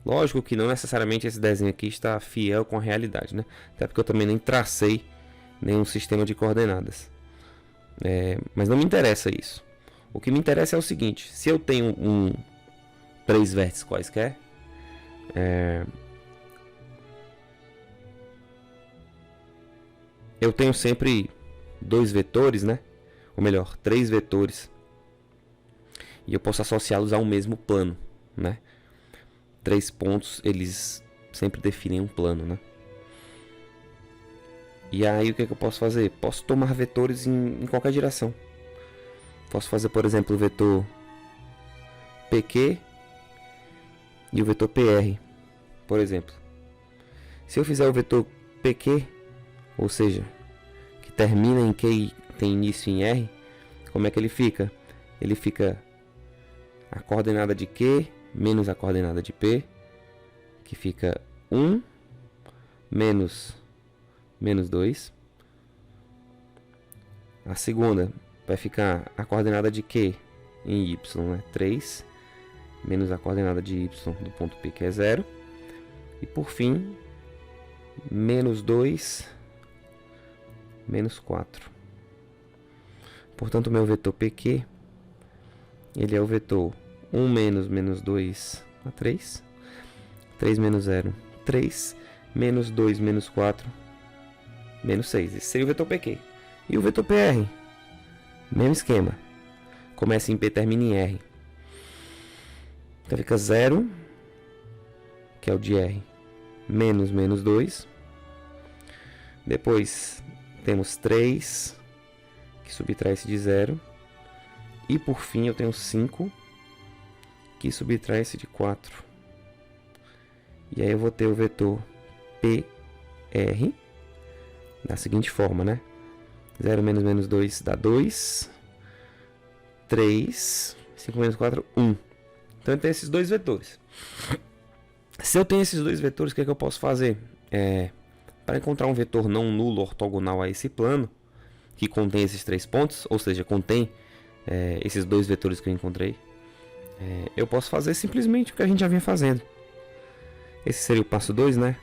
Lógico que não necessariamente esse desenho aqui está fiel com a realidade, né? Até porque eu também nem tracei nenhum sistema de coordenadas. Mas não me interessa isso. O que me interessa é o seguinte: se eu tenho 3 vértices quaisquer, eu tenho sempre 2 vetores, né? Ou melhor, 3 vetores. E eu posso associá-los a um mesmo plano, né? 3 pontos, eles sempre definem um plano, né? E aí o que eu posso fazer? Posso tomar vetores em qualquer direção. Posso fazer, por exemplo, o vetor PQ e o vetor PR, por exemplo. Se eu fizer o vetor PQ, ou seja, que termina em Q e tem início em R, como é que ele fica? Ele fica a coordenada de Q menos a coordenada de P, que fica 1 menos 2. A segunda vai ficar a coordenada de Q em Y, né? 3, menos a coordenada de Y do ponto P, que é 0. E por fim, menos 2, menos 4. Portanto, o meu vetor PQ, ele é o vetor 1 menos menos 2 a 3. 3 menos 0, 3. Menos 2 menos 4, menos 6. Esse seria o vetor PQ. E o vetor PR? Mesmo esquema. Começa em P, termina em R. Então fica 0, que é o de R, menos menos 2. Depois temos 3, que subtrai-se de 0. E por fim eu tenho 5, que subtrai-se de 4. E aí eu vou ter o vetor PR da seguinte forma, né? 0 menos menos 2 dá 2. 3. 5 menos 4, 1. Então eu tenho esses dois vetores. Se eu tenho esses dois vetores, o que é que eu posso fazer? Para encontrar um vetor não nulo ortogonal a esse plano, que contém esses 3 pontos, ou seja, contém esses dois vetores que eu encontrei, eu posso fazer simplesmente o que a gente já vinha fazendo. Esse seria o passo 2, né?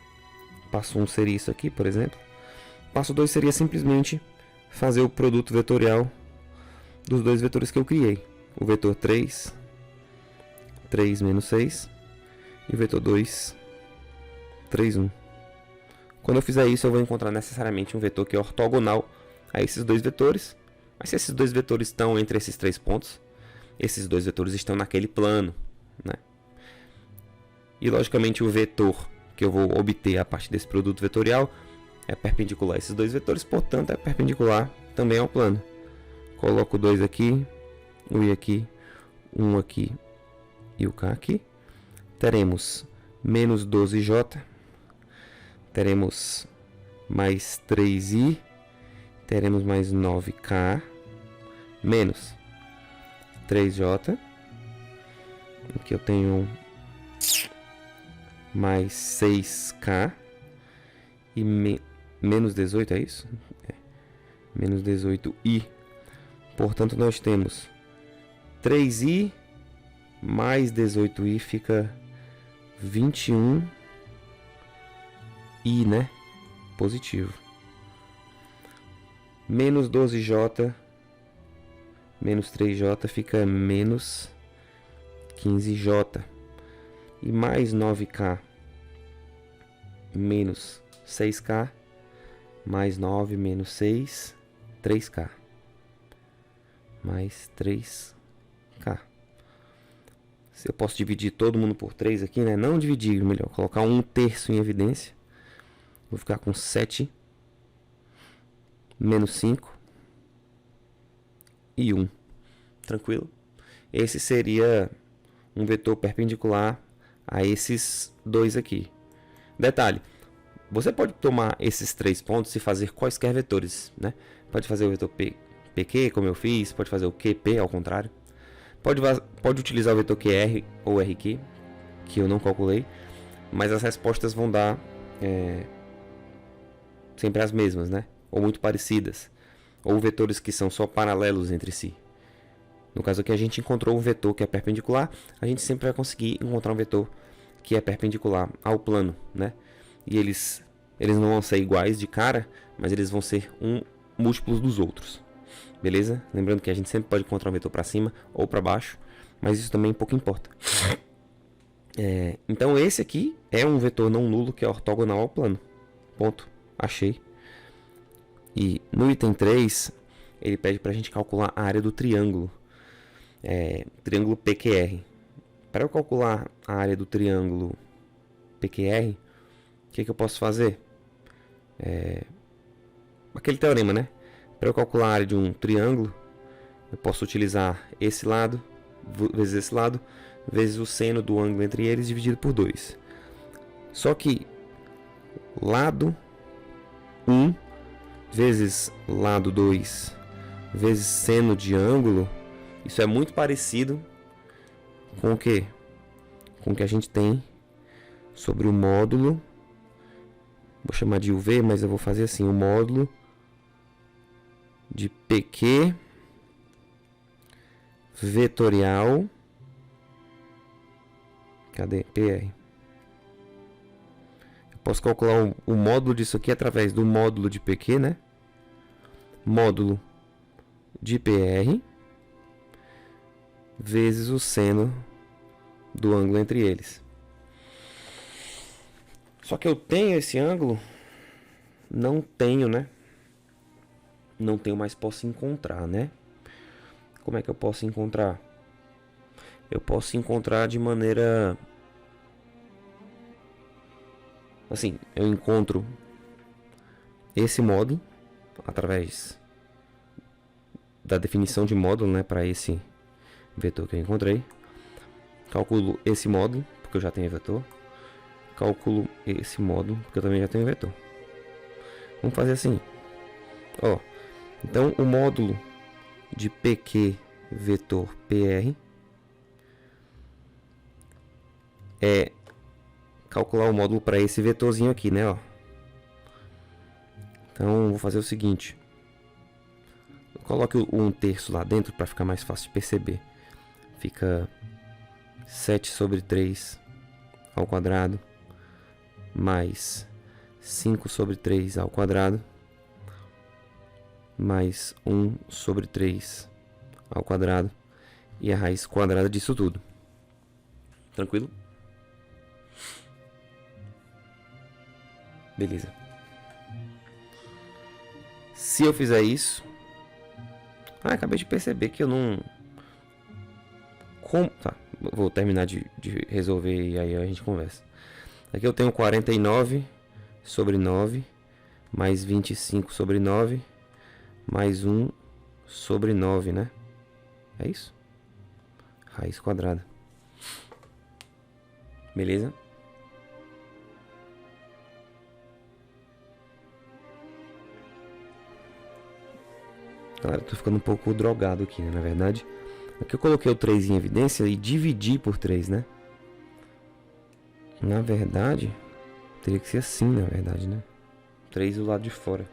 Passo 1 seria isso aqui, por exemplo. Passo 2 seria simplesmente fazer o produto vetorial dos dois vetores que eu criei. O vetor 3, 3 menos 6, e o vetor 2, 3, 1. Quando eu fizer isso, eu vou encontrar necessariamente um vetor que é ortogonal a esses dois vetores. Mas se esses dois vetores estão entre esses 3 pontos, esses dois vetores estão naquele plano, né? E logicamente o vetor que eu vou obter a partir desse produto vetorial é perpendicular a esses dois vetores, portanto é perpendicular também ao plano. Coloco 2 aqui, o I aqui, 1 aqui e o K aqui. Teremos menos 12J, teremos mais 3I, teremos mais 9K, menos 3J, aqui eu tenho mais 6K e menos 18, é isso? Menos 18I. Portanto, nós temos 3I mais 18I fica 21I, né? Positivo. Menos 12J menos 3J fica menos 15J. E mais 9K menos 6K mais 9 menos 6, 3K. Mais 3K. Se eu posso dividir todo mundo por 3 aqui, né? Não dividir, melhor, colocar 1/3 em evidência. Vou ficar com 7 menos 5 e 1. Tranquilo? Esse seria um vetor perpendicular a esses dois aqui. Detalhe, você pode tomar esses 3 pontos e fazer quaisquer vetores, né? Pode fazer o vetor PQ, como eu fiz, pode fazer o QP ao contrário. Pode utilizar o vetor QR ou RQ, que eu não calculei, mas as respostas vão dar sempre as mesmas, né? Ou muito parecidas, ou vetores que são só paralelos entre si. No caso aqui a gente encontrou um vetor que é perpendicular, a gente sempre vai conseguir encontrar um vetor que é perpendicular ao plano, né? E eles não vão ser iguais de cara, mas eles vão ser múltiplos dos outros. Beleza? Lembrando que a gente sempre pode encontrar um vetor para cima ou para baixo, mas isso também pouco importa. Então esse aqui é um vetor não nulo que é ortogonal ao plano. Ponto. Achei. E no item 3, ele pede para a gente calcular a área do triângulo. Triângulo PQR. Para eu calcular a área do triângulo PQR, o que eu posso fazer? Aquele teorema, né? Para eu calcular a área de um triângulo, eu posso utilizar esse lado, vezes esse lado, vezes o seno do ângulo entre eles, dividido por 2. Só que lado 1 vezes lado 2 vezes seno de ângulo, isso é muito parecido com o quê? Com o que a gente tem sobre o módulo, vou chamar de UV, mas eu vou fazer assim, o módulo de PQ vetorial, cadê? PR. Posso calcular o módulo disso aqui através do módulo de PQ, né? Módulo de PR vezes o seno do ângulo entre eles. Só que eu tenho esse ângulo? Não tenho, né? Não tenho, mas posso encontrar, né? Como é que eu posso encontrar? Eu posso encontrar de maneira... Assim, eu encontro esse módulo através da definição de módulo, né, para esse vetor que eu encontrei. Calculo esse módulo, porque eu já tenho vetor. Calculo esse módulo, porque eu também já tenho vetor. Vamos fazer assim. Ó, então o módulo de PQ vetor PR é calcular o módulo para esse vetorzinho aqui, né, ó. Então, vou fazer o seguinte. Coloque o 1/3 lá dentro para ficar mais fácil de perceber. Fica 7 sobre 3 ao quadrado mais 5 sobre 3 ao quadrado mais 1 sobre 3 ao quadrado e a raiz quadrada disso tudo. Tranquilo? Beleza. Se eu fizer isso... acabei de perceber que eu não... Tá, vou terminar de resolver e aí a gente conversa. Aqui eu tenho 49 sobre 9 mais 25 sobre 9 mais 1 sobre 9, né? É isso? Raiz quadrada. Beleza? Galera, eu tô ficando um pouco drogado aqui, né? Na verdade, aqui eu coloquei o 3 em evidência e dividi por 3, né? Na verdade, teria que ser assim, na verdade, né? 3 do lado de fora.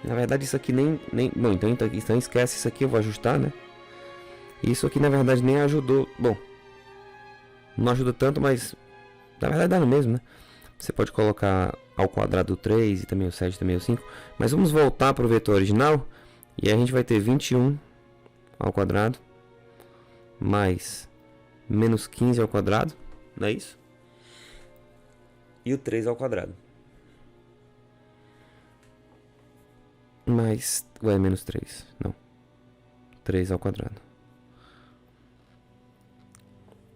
Na verdade, isso aqui nem... Bom, então esquece isso aqui, eu vou ajustar, né? Isso aqui, na verdade, nem ajudou. Bom, não ajuda tanto, mas... Na verdade, dá no mesmo, né? Você pode colocar ao quadrado 3 e também o 7, também o 5. Mas vamos voltar para o vetor original. E a gente vai ter 21 ao quadrado mais menos 15 ao quadrado. Não é isso? E o 3 ao quadrado. Mais... Ué, menos 3. Não. 3 ao quadrado.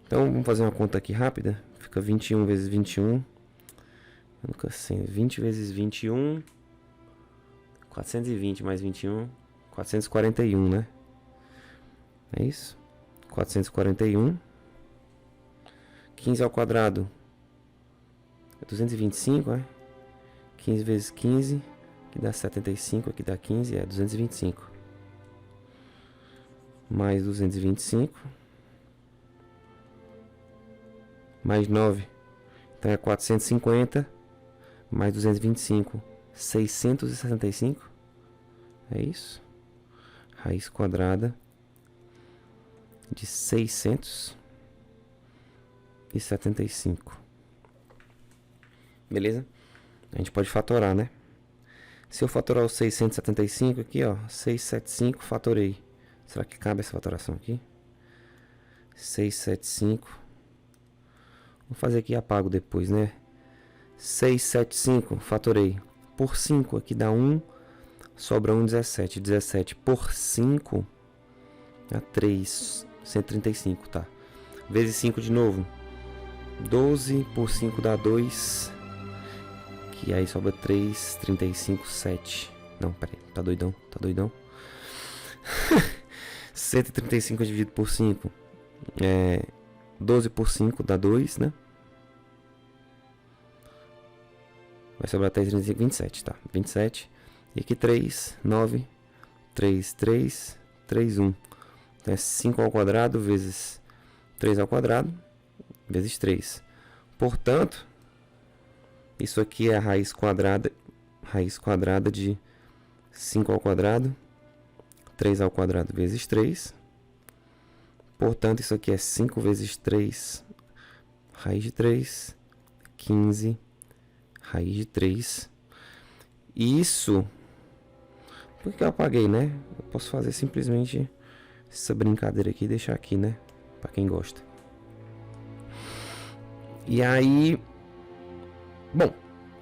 Então, vamos fazer uma conta aqui rápida. Fica 21 vezes 21. Nunca sei. 20 vezes 21. 420 mais 21. 441, né? É isso? 441. 15 ao quadrado. 225, é? 15 vezes 15. Aqui dá 75. Aqui dá 15. É 225. Mais 225. Mais 9. Então é 450. Mais 225. 665. É isso? Raiz quadrada de 675. Beleza? A gente pode fatorar, né? Se eu fatorar o 675 aqui, ó, 675, fatorei. Será que cabe essa fatoração aqui? 675. Vou fazer aqui e apago depois, né? 675, fatorei. Por 5 aqui dá 1, sobra 1, 17. 17 por 5 dá 3, 135, tá? Vezes 5 de novo. 12 por 5 dá 2. Que aí sobra 3, 35, 7. Não, peraí, tá doidão, tá doidão. 135 dividido por 5 é 12 por 5 dá 2, né? Vai sobrar 3, 35, 27, tá? 27. E aqui 3, 9, 3, 3, 3, 1. Então é 5 ao quadrado vezes 3 ao quadrado vezes 3. Portanto, isso aqui é a raiz quadrada de 5 ao quadrado, 3 ao quadrado vezes 3. Portanto, isso aqui é 5 vezes 3, raiz de 3, 15 raiz de 3. Isso... Por que eu apaguei, né? Eu posso fazer simplesmente essa brincadeira aqui e deixar aqui, né? Pra quem gosta. E aí... Bom,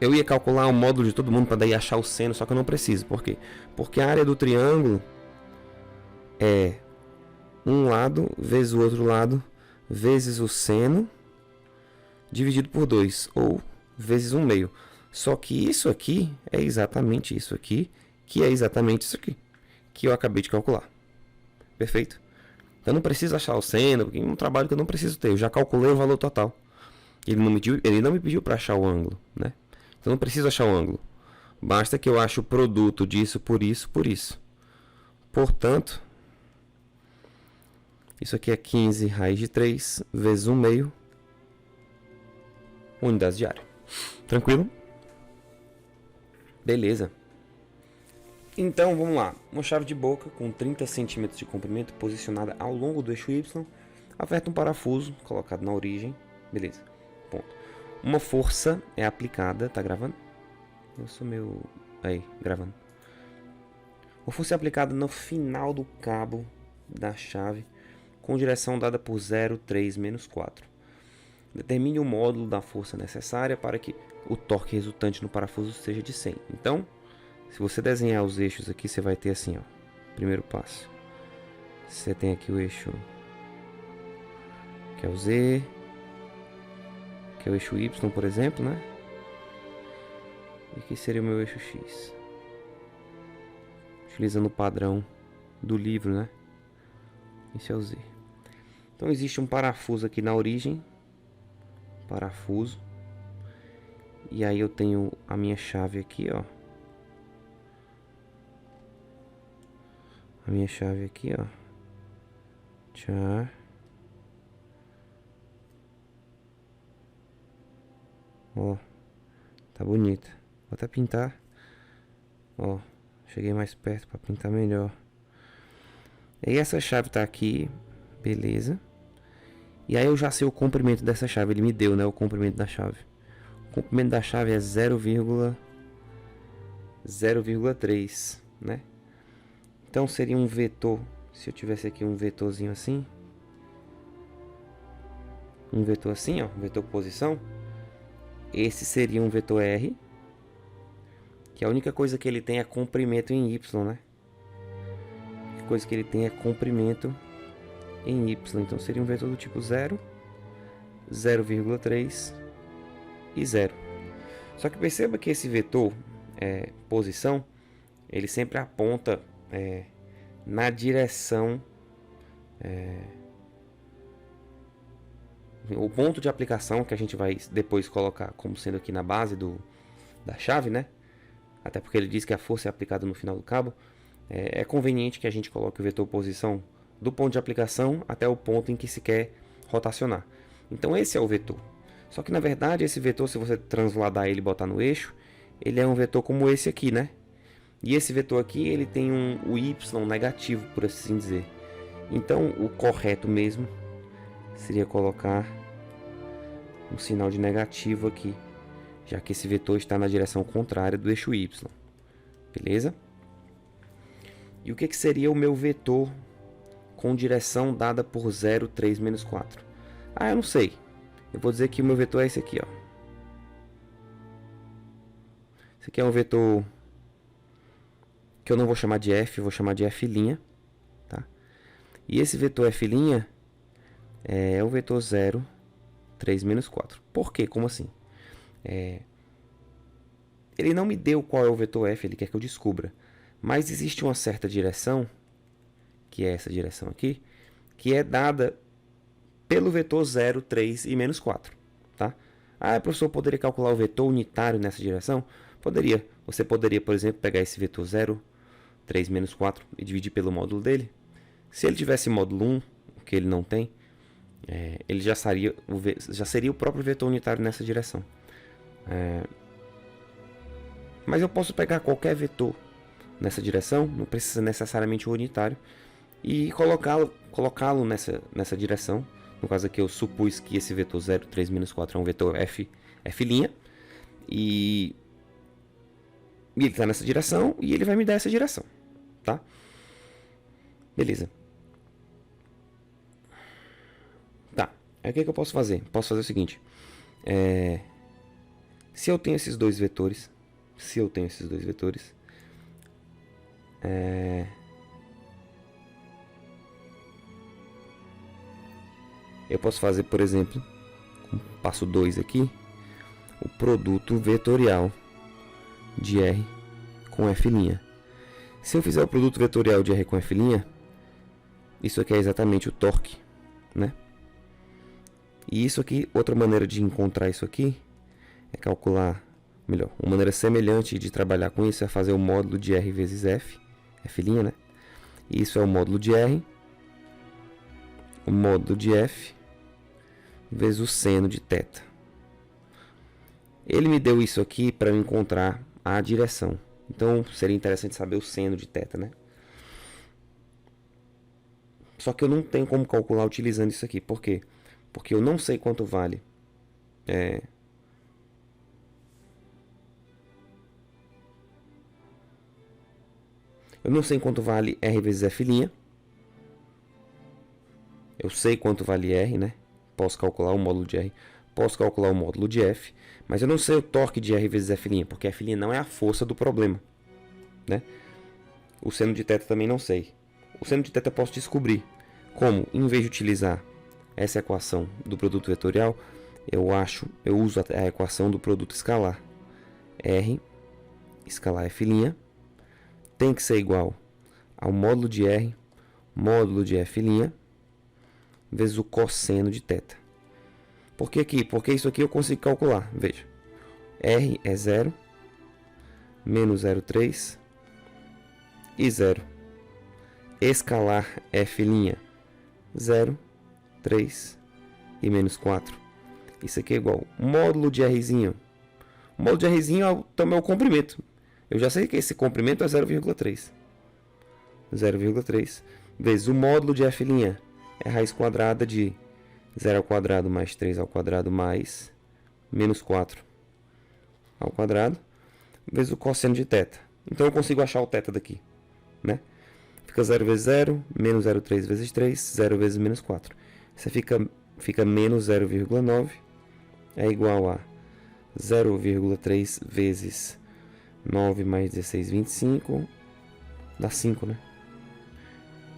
eu ia calcular o módulo de todo mundo para daí achar o seno, só que eu não preciso. Por quê? Porque a área do triângulo é um lado vezes o outro lado vezes o seno dividido por 2, ou vezes 1/2. Só que isso aqui é exatamente isso aqui, que é exatamente isso aqui, que eu acabei de calcular. Perfeito? Então não preciso achar o seno, porque é um trabalho que eu não preciso ter. Eu já calculei o valor total. Ele não me pediu para achar o ângulo, né? Então não preciso achar o ângulo. Basta que eu ache o produto disso por isso, por isso. Portanto, isso aqui é 15 raiz de 3 vezes 1/2 unidades de área. Tranquilo? Beleza. Então, vamos lá. Uma chave de boca com 30 centímetros de comprimento posicionada ao longo do eixo Y. Aperta um parafuso colocado na origem. Beleza. Ponto. Uma força é aplicada. Tá gravando? Eu sou meio... Aí, gravando. Uma força é aplicada no final do cabo da chave com direção dada por 0, 3, menos 4. Determine o módulo da força necessária para que o torque resultante no parafuso seja de 100. Então, se você desenhar os eixos aqui, você vai ter assim, ó. Primeiro passo. Você tem aqui o eixo que é o Z, que é o eixo Y, por exemplo, né? E aqui seria o meu eixo X. Utilizando o padrão do livro, né? Esse é o Z. Então existe um parafuso aqui na origem. Parafuso. E aí eu tenho a minha chave aqui, ó. A minha chave aqui, ó. Tchau. Ó. Tá bonita. Vou até pintar. Ó. Cheguei mais perto para pintar melhor. E essa chave tá aqui. Beleza. E aí eu já sei o comprimento dessa chave. Ele me deu, né? O comprimento da chave. O comprimento da chave é 0,3, né? Então seria um vetor. Se eu tivesse aqui um vetorzinho assim. Um vetor assim, ó. Um vetor posição. Esse seria um vetor R. Que a única coisa que ele tem é comprimento em Y, né? A única coisa que ele tem é comprimento em Y. Então seria um vetor do tipo 0, 0,3 e 0. Só que perceba que esse vetor, posição, ele sempre aponta na direção... o ponto de aplicação que a gente vai depois colocar como sendo aqui na base da chave, né? Até porque ele diz que a força é aplicada no final do cabo. É conveniente que a gente coloque o vetor posição do ponto de aplicação até o ponto em que se quer rotacionar. Então esse é o vetor. Só que na verdade esse vetor, se você transladar ele e botar no eixo, ele é um vetor como esse aqui, né? E esse vetor aqui, ele tem o y negativo, por assim dizer. Então o correto mesmo seria colocar um sinal de negativo aqui, já que esse vetor está na direção contrária do eixo y. Beleza? E o que seria o meu vetor com direção dada por 0, 3, menos 4? Ah, eu não sei. Eu vou dizer que o meu vetor é esse aqui, ó. Esse aqui é um vetor que eu não vou chamar de F, eu vou chamar de F', tá? E esse vetor F' é o vetor 0, 3, menos 4. Por quê? Como assim? Ele não me deu qual é o vetor F, ele quer que eu descubra. Mas existe uma certa direção, que é essa direção aqui, que é dada pelo vetor 0, 3 e menos 4. Tá? Ah, professor, poderia calcular o vetor unitário nessa direção? Poderia. Você poderia, por exemplo, pegar esse vetor 0, 3, menos 4 e dividir pelo módulo dele. Se ele tivesse módulo 1, o que ele não tem, ele já seria o próprio vetor unitário nessa direção. Mas eu posso pegar qualquer vetor nessa direção, não precisa necessariamente o unitário, e colocá-lo nessa direção. No caso aqui eu supus que esse vetor 0, 3, menos 4 é um vetor F', F', e ele está nessa direção e ele vai me dar essa direção, tá? Beleza. Tá, aí o que eu posso fazer? Posso fazer o seguinte, se eu tenho esses dois vetores, eu posso fazer, por exemplo, com passo 2 aqui, o produto vetorial de R com F'. Se eu fizer o produto vetorial de R com F', isso aqui é exatamente o torque, né? E isso aqui, outra maneira de encontrar isso aqui, é calcular, melhor, uma maneira semelhante de trabalhar com isso é fazer o módulo de R vezes F', né? E isso é o módulo de R, o módulo de F, vezes o seno de θ. Ele me deu isso aqui para eu encontrar a direção. Então, seria interessante saber o seno de θ, né? Só que eu não tenho como calcular utilizando isso aqui. Por quê? Porque eu não sei quanto vale eu não sei quanto vale R vezes F'. Eu sei quanto vale R, né? Posso calcular o módulo de R. Posso calcular o módulo de F. Mas eu não sei o torque de R vezes F', porque F' não é a força do problema, né? O seno de θ também não sei. O seno de θ eu posso descobrir. Como? Em vez de utilizar essa equação do produto vetorial, eu uso a equação do produto escalar. R, escalar F', tem que ser igual ao módulo de R, módulo de F', vezes o cosseno de θ. Por que aqui? Porque isso aqui eu consigo calcular. Veja, R é 0, menos 0,3 e 0. Escalar F', 0, 3 e menos 4. Isso aqui é igual módulo de Rzinho. O módulo de Rzinho também é o comprimento. Eu já sei que esse comprimento é 0,3. 0,3 vezes o módulo de F' é a raiz quadrada de 0 ao quadrado mais 3 ao quadrado mais menos 4 ao quadrado, vezes o cosseno de θ. Então eu consigo achar o θ daqui, né? Fica 0 vezes 0, menos 0,3 vezes 3, 0 vezes menos 4. Isso fica menos 0,9, é igual a 0,3 vezes 9 mais 16, 25, dá 5, né?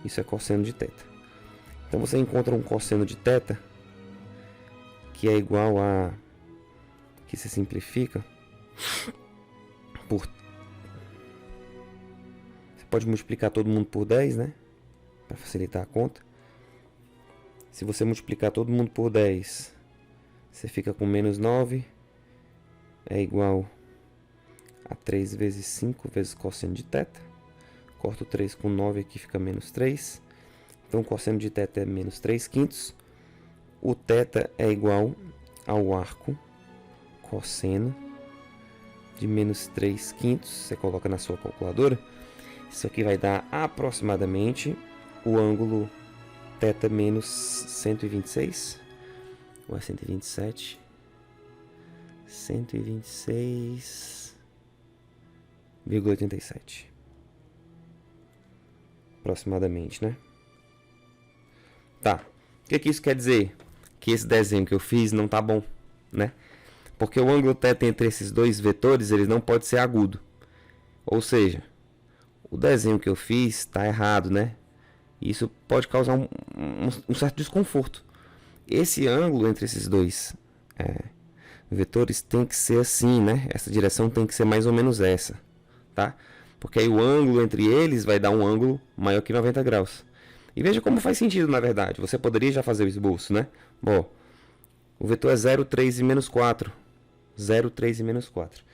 Isso é cosseno de θ. Então você encontra um cosseno de θ que é igual a, que se simplifica por, você pode multiplicar todo mundo por 10, né? Para facilitar a conta. Se você multiplicar todo mundo por 10, você fica com menos 9, é igual a 3 vezes 5 vezes cosseno de θ. Corto 3 com 9, aqui fica menos 3. Então, o cosseno de θ é menos 3 quintos. O θ é igual ao arco cosseno de menos 3 quintos. Você coloca na sua calculadora. Isso aqui vai dar aproximadamente o ângulo θ menos 126. Ou é 127? 126,87. Aproximadamente, né? Tá. O que isso quer dizer? Que esse desenho que eu fiz não tá bom, né? Porque o ângulo θ entre esses dois vetores, ele não pode ser agudo. Ou seja, o desenho que eu fiz está errado, né? Isso pode causar um certo desconforto. Esse ângulo entre esses dois vetores tem que ser assim, né? Essa direção tem que ser mais ou menos essa, tá? Porque aí o ângulo entre eles vai dar um ângulo maior que 90 graus. E veja como faz sentido, na verdade. Você poderia já fazer o esboço, né? Bom, o vetor é 0, 3 e menos 4. 0, 3 e menos 4.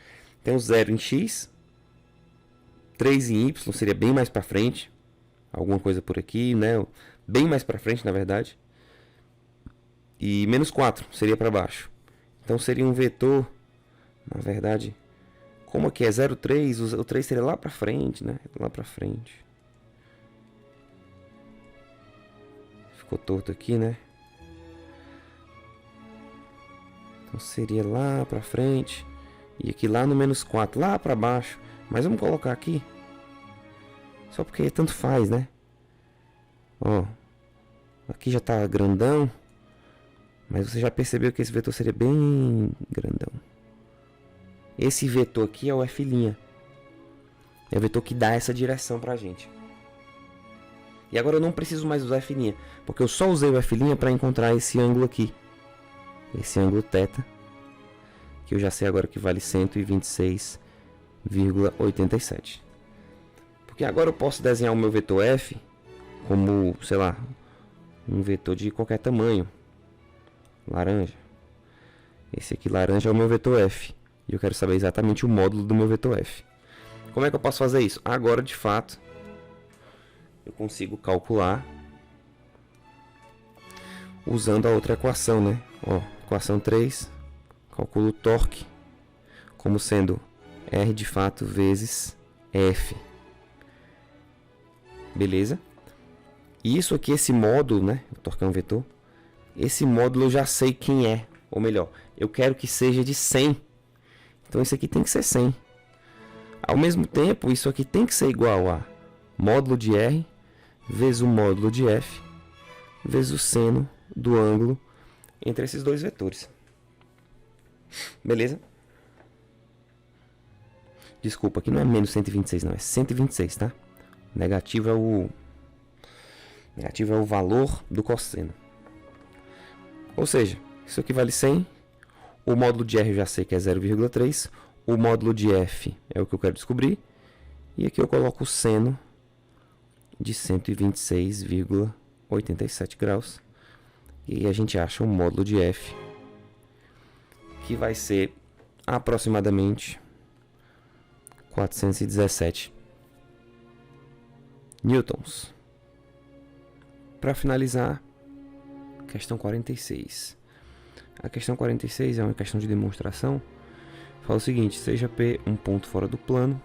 Tem o 0 em x, 3 em y, seria bem mais para frente. Alguma coisa por aqui, né? Bem mais para frente, na verdade. E menos 4 seria para baixo. Então seria um vetor, na verdade, como aqui é 0, 3, o 3 seria lá para frente, né? Lá para frente. Ficou torto aqui, né? Então seria lá pra frente. E aqui lá no menos 4, lá pra baixo. Mas vamos colocar aqui. Só porque tanto faz, né? Ó. Aqui já tá grandão. Mas você já percebeu que esse vetor seria bem grandão. Esse vetor aqui é o F'. É o vetor que dá essa direção pra gente. E agora eu não preciso mais usar F', porque eu só usei o F' para encontrar esse ângulo aqui. Esse ângulo θ, que eu já sei agora que vale 126,87. Porque agora eu posso desenhar o meu vetor F como, sei lá, um vetor de qualquer tamanho. Laranja. Esse aqui laranja é o meu vetor F. E eu quero saber exatamente o módulo do meu vetor F. Como é que eu posso fazer isso? Agora, de fato, eu consigo calcular usando a outra equação, né? Ó, equação 3, calculo o torque como sendo R de fato vezes F. Beleza? E isso aqui, esse módulo, né? O torque é um vetor. Esse módulo eu já sei quem é. Ou melhor, eu quero que seja de 100. Então isso aqui tem que ser 100. Ao mesmo tempo, isso aqui tem que ser igual a módulo de R vezes o módulo de F vezes o seno do ângulo entre esses dois vetores. Beleza? Desculpa, aqui não é menos 126 não, é 126, tá? Negativo é o valor do cosseno. Ou seja, isso aqui vale 100. O módulo de R eu já sei que é 0,3. O módulo de F é o que eu quero descobrir. E aqui eu coloco o seno de 126,87 graus. E a gente acha o módulo de F, que vai ser aproximadamente 417 newtons. Para finalizar, questão 46. A questão 46 é uma questão de demonstração. Fala o seguinte: seja P um ponto fora do plano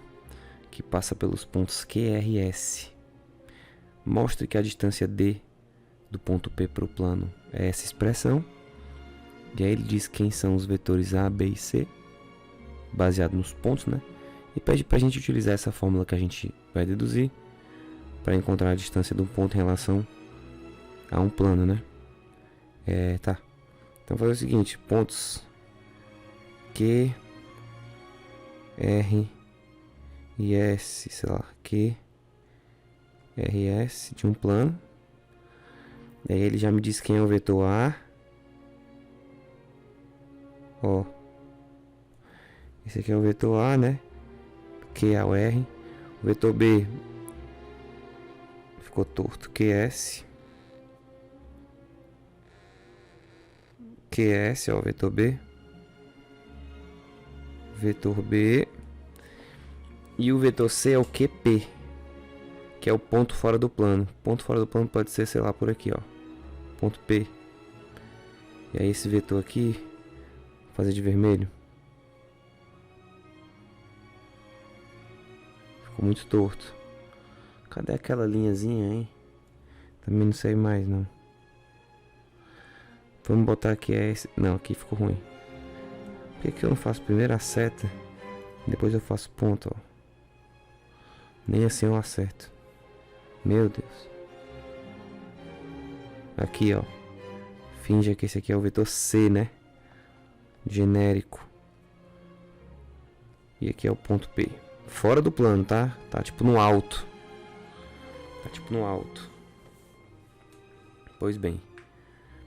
que passa pelos pontos Q, R e S. Mostre que a distância D do ponto P para o plano é essa expressão. E aí ele diz quem são os vetores A, B e C, baseado nos pontos, né? E pede para a gente utilizar essa fórmula que a gente vai deduzir para encontrar a distância de um ponto em relação a um plano, né? Tá. Então fazer o seguinte: pontos Q, R e S, sei lá, Q, R e S de um plano. E aí ele já me diz quem é o vetor A. Ó, esse aqui é o vetor A, né? Q é o R. O vetor B ficou torto, QS. QS, ó, vetor B. Vetor B. E o vetor C é o QP, que é o ponto fora do plano. Ponto fora do plano pode ser, sei lá, por aqui, ó. Ponto P. E aí esse vetor aqui, vou fazer de vermelho. Ficou muito torto. Cadê aquela linhazinha, hein? Também não sei mais, não. Vamos botar aqui esse. Não, aqui ficou ruim. Por que eu não faço primeiro a seta, depois eu faço ponto, ó? Nem assim eu acerto. Meu Deus. Aqui, ó. Finja que esse aqui é o vetor C, né? Genérico. E aqui é o ponto P. Fora do plano, tá? Tá tipo no alto. Tá tipo no alto. Pois bem.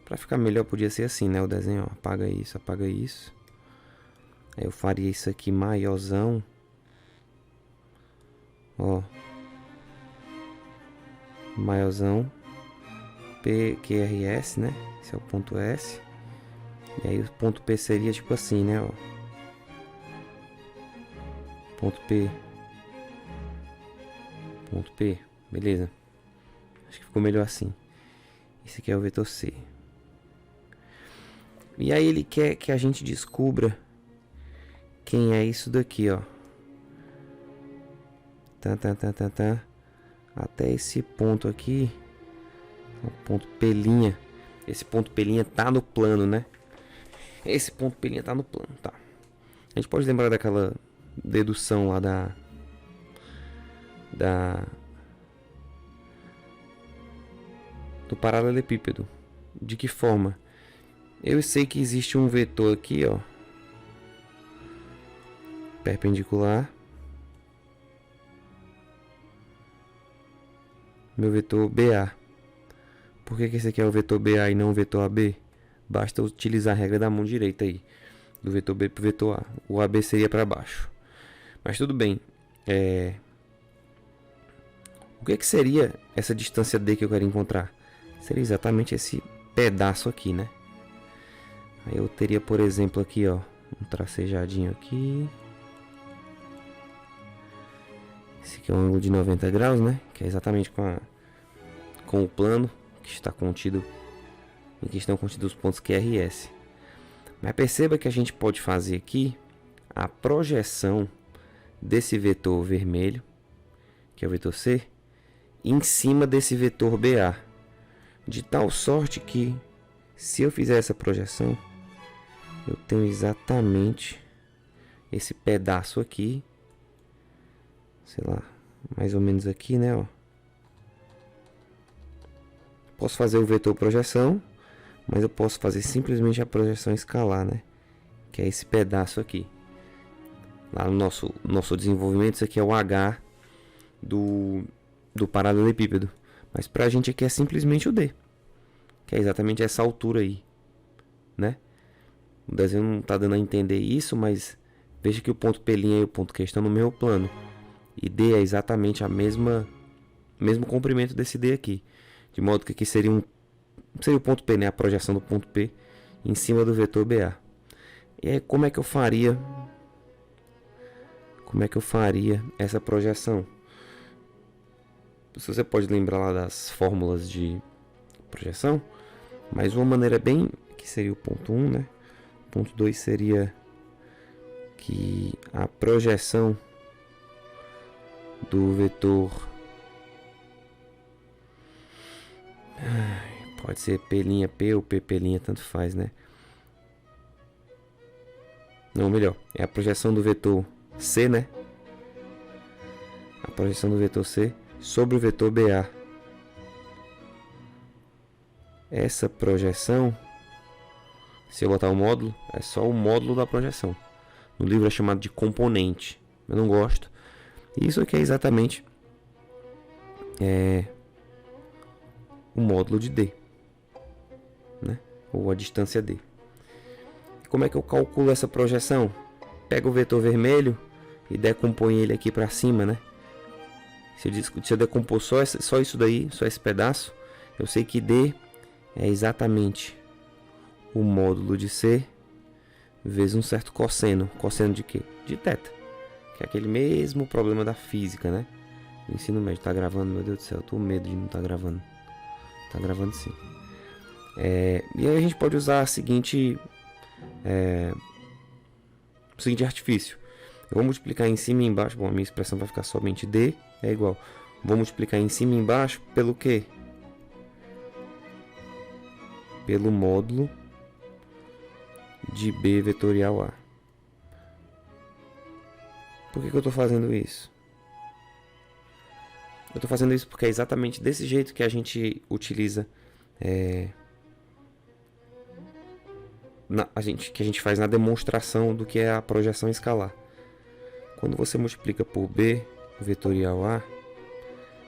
Pra ficar melhor podia ser assim, né? O desenho, ó. Apaga isso, apaga isso. Aí eu faria isso aqui maiorzão. Ó. Maiorzão. P, Q, R, S, né? Esse é o ponto S. E aí o ponto P seria tipo assim, né? Ó. Ponto P. Ponto P. Beleza. Acho que ficou melhor assim. Esse aqui é o vetor C. E aí ele quer que a gente descubra quem é isso daqui, ó. Até esse ponto aqui. O ponto P'. Esse ponto P' tá no plano, né? Esse ponto P' tá no plano, tá? A gente pode lembrar daquela dedução lá do paralelepípedo. De que forma? Eu sei que existe um vetor aqui, ó, perpendicular. Meu vetor BA. Por que esse aqui é o vetor BA e não o vetor AB? Basta utilizar a regra da mão direita aí, do vetor B para o vetor A. O AB seria para baixo. Mas tudo bem. O que seria essa distância D que eu quero encontrar? Seria exatamente esse pedaço aqui, né? Aí eu teria, por exemplo, aqui, ó, um tracejadinho aqui. Esse aqui é um ângulo de 90 graus, né? Que é exatamente com o plano que está contido, em que estão contidos os pontos QRS. Mas perceba que a gente pode fazer aqui a projeção desse vetor vermelho, que é o vetor C, em cima desse vetor BA. De tal sorte que, se eu fizer essa projeção, eu tenho exatamente esse pedaço aqui, sei lá, mais ou menos aqui, né, ó. Posso fazer o vetor projeção, mas eu posso fazer simplesmente a projeção escalar, né, que é esse pedaço aqui. Lá no nosso desenvolvimento, isso aqui é o H do paralelepípedo, mas pra gente aqui é simplesmente o D, que é exatamente essa altura aí, né? O desenho não está dando a entender isso, mas veja que o ponto P' e o ponto Q estão no mesmo plano. E D é exatamente mesmo comprimento desse D aqui. De modo que aqui seria o ponto P, né? A projeção do ponto P em cima do vetor BA. E aí como é que eu faria essa projeção? Você pode lembrar lá das fórmulas de projeção, mas uma maneira bem, que seria o ponto 1, né? Ponto 2 seria que a projeção do vetor pode ser P' ou P', tanto faz, né? Não, melhor, é a projeção do vetor C, né? A projeção do vetor C sobre o vetor BA. Essa projeção, se eu botar o módulo, é só o módulo da projeção. No livro é chamado de componente. Eu não gosto. Isso aqui é exatamente o módulo de D, né? Ou a distância D. Como é que eu calculo essa projeção? Pego o vetor vermelho e decomponho ele aqui para cima, né? Se eu decompor só isso daí, só esse pedaço, eu sei que D é exatamente o módulo de C vezes um certo cosseno. Cosseno de quê? De θ. Que é aquele mesmo problema da física, né? O ensino médio. Tá gravando? Meu Deus do céu, eu tô com medo de não estar gravando. Tá gravando sim. E aí a gente pode usar o seguinte artifício. Eu vou multiplicar em cima e embaixo. Bom, a minha expressão vai ficar somente D é igual. Vou multiplicar em cima e embaixo pelo quê? Pelo módulo de B vetorial A. Por que eu estou fazendo isso? Eu estou fazendo isso porque é exatamente desse jeito que a gente utiliza, que a gente faz na demonstração do que é a projeção escalar. Quando você multiplica por B vetorial A,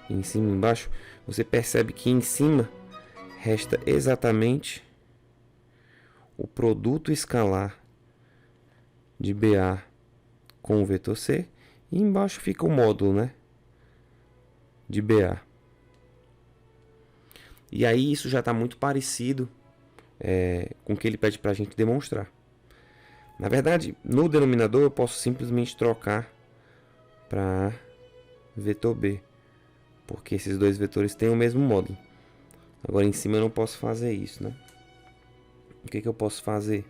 em cima e embaixo, você percebe que em cima resta exatamente o produto escalar de BA com o vetor C, e embaixo fica o módulo, né, de BA. E aí isso já está muito parecido com o que ele pede para a gente demonstrar. Na verdade, no denominador eu posso simplesmente trocar para vetor B, porque esses dois vetores têm o mesmo módulo. Agora em cima eu não posso fazer isso, né? O que eu posso fazer?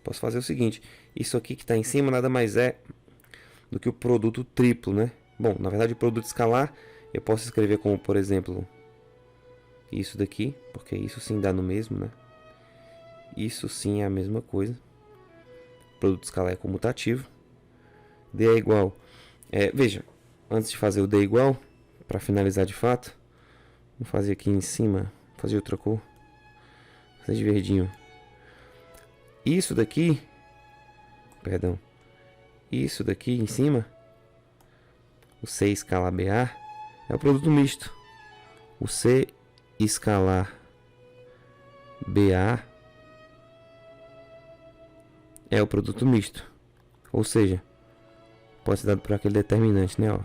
Posso fazer o seguinte: isso aqui que está em cima nada mais é do que o produto triplo, né? Bom, na verdade o produto escalar eu posso escrever como, por exemplo, isso daqui, porque isso sim dá no mesmo, né? Isso sim é a mesma coisa. Produto escalar é comutativo. D é igual. Veja, antes de fazer o D igual, para finalizar de fato, vou fazer aqui em cima, fazer outra cor. Fazer de verdinho. Isso daqui, perdão, isso daqui em cima, o C escalar BA, é o produto misto. O C escalar BA é o produto misto. Ou seja, pode ser dado por aquele determinante, né? Ó,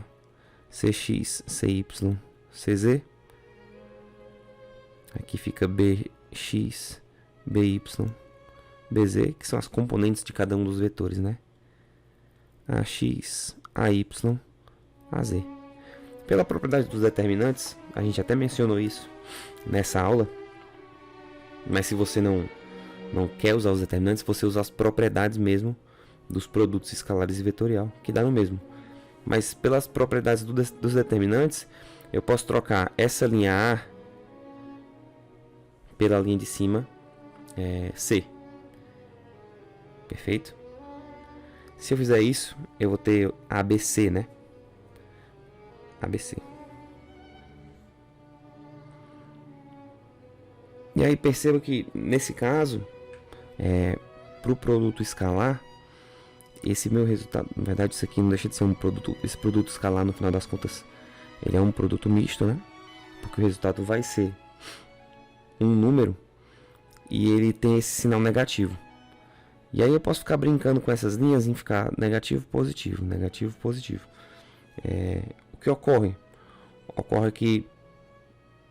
CX, CY, CZ. Aqui fica BX, BY, BZ, que são as componentes de cada um dos vetores, né? AX, AY, AZ. Pela propriedade dos determinantes, a gente até mencionou isso nessa aula, mas se você não quer usar os determinantes, você usa as propriedades mesmo dos produtos escalares e vetorial, que dá no mesmo. Mas pelas propriedades dos determinantes, eu posso trocar essa linha A pela linha de cima C. Perfeito? Se eu fizer isso, eu vou ter ABC, né? ABC. E aí perceba que nesse caso, para o produto escalar, esse meu resultado, na verdade isso aqui não deixa de ser um produto, esse produto escalar no final das contas, ele é um produto misto, né? Porque o resultado vai ser um número e ele tem esse sinal negativo. E aí eu posso ficar brincando com essas linhas em ficar negativo, positivo, negativo, positivo. O que ocorre? Ocorre que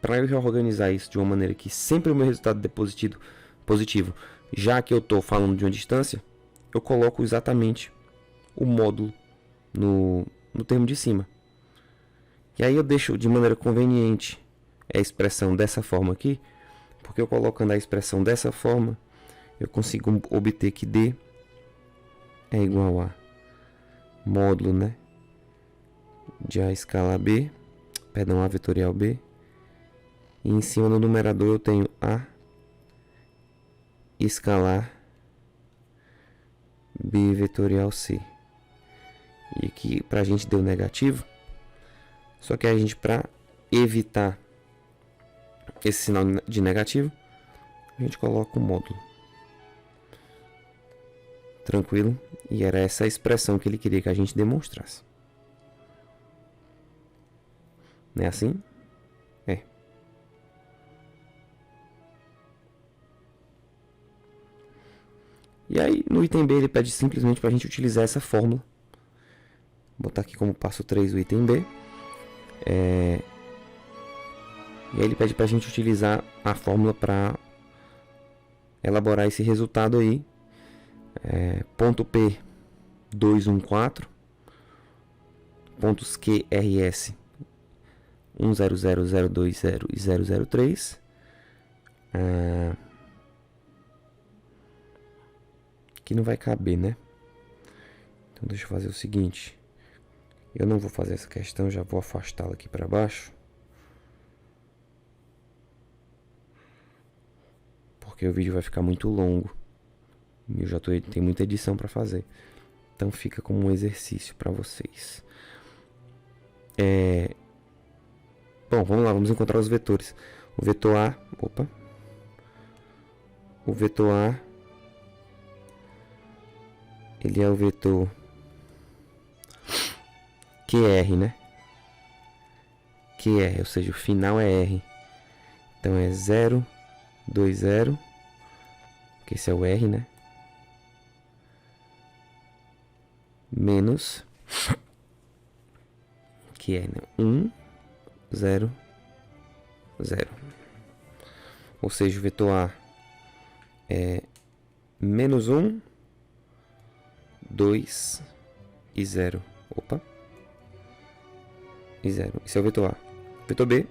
para eu reorganizar isso de uma maneira que sempre o meu resultado dê positivo, já que eu estou falando de uma distância, eu coloco exatamente o módulo no termo de cima. E aí eu deixo de maneira conveniente a expressão dessa forma aqui, porque eu colocando a expressão dessa forma, eu consigo obter que D é igual a módulo, né, de A escala B, perdão, A vetorial B, e em cima do numerador eu tenho A escalar B vetorial C. E aqui pra gente deu negativo, só que a gente, para evitar esse sinal de negativo, a gente coloca o módulo. Tranquilo? E era essa a expressão que ele queria que a gente demonstrasse. Não é assim? É. E aí, no item B, ele pede simplesmente para a gente utilizar essa fórmula. Vou botar aqui como passo 3 o item B. E aí ele pede para a gente utilizar a fórmula para elaborar esse resultado aí. Ponto P 214, pontos QRS 100020 e 003. Que não vai caber, né? Então deixa eu fazer o seguinte. Eu não vou fazer essa questão, já vou afastá-la aqui para baixo. Porque o vídeo vai ficar muito longo. Eu já tenho muita edição para fazer. Então fica como um exercício para vocês. Bom, vamos lá, vamos encontrar os vetores. O vetor A, o vetor A, ele é o vetor QR, né? QR, ou seja, o final é R. Então é 0, 2, 0, que esse é o R, né? Menos, que é 1, 0, 0. Ou seja, o vetor A é menos 1, 2 e 0. E 0. Esse é o vetor A. Vetor B.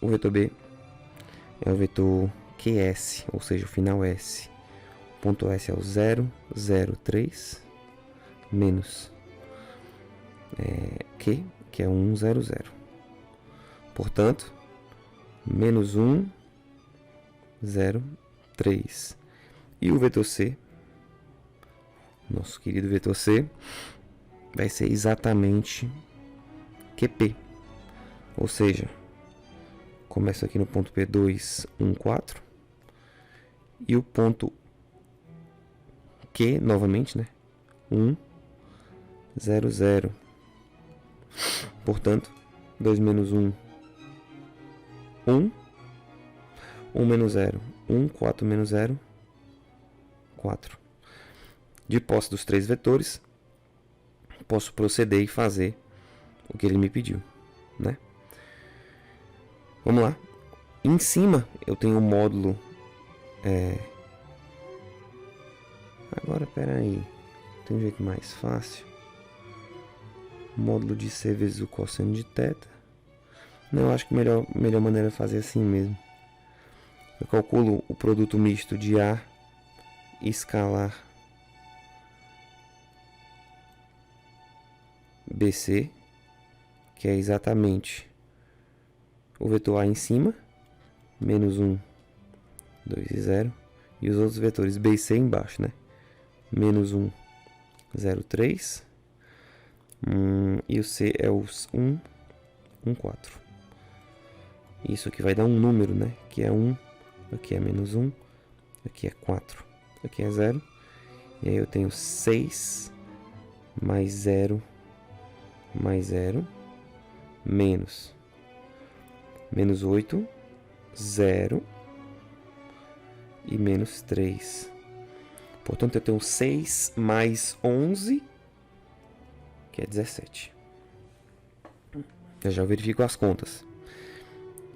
O vetor B é o vetor QS, ou seja, o final S. O ponto S é o 0, 0, 3, menos Q, que é 1, 0, 0. Portanto, menos 1, 0, 3. E o vetor C, nosso querido vetor C, vai ser exatamente QP. Ou seja, começa aqui no ponto P2, 1, 4. E o ponto Q, novamente, né? 1, 0, 0. Portanto, 2 menos 1, 1. 1 menos 0, 1. 4 menos 0, 4. De posse dos três vetores, posso proceder e fazer o que ele me pediu, né? Vamos lá. Em cima eu tenho o módulo. Agora, peraí. Tem um jeito mais fácil. Módulo de C vezes o cosseno de θ. Não, eu acho que a melhor maneira é fazer assim mesmo. Eu calculo o produto misto de A escalar BC, que é exatamente o vetor A em cima, menos 1, 2 e 0, e os outros vetores B e C embaixo, né? Menos 1, 0, 3, e o C é os 1, 1, 4. Isso aqui vai dar um número, né? Aqui é 1, aqui é menos 1, aqui é 4, aqui é 0, e aí eu tenho 6 mais 0 mais 0, menos 8, 0 e menos 3. Portanto, eu tenho 6 mais 11, que é 17. Eu já verifico as contas.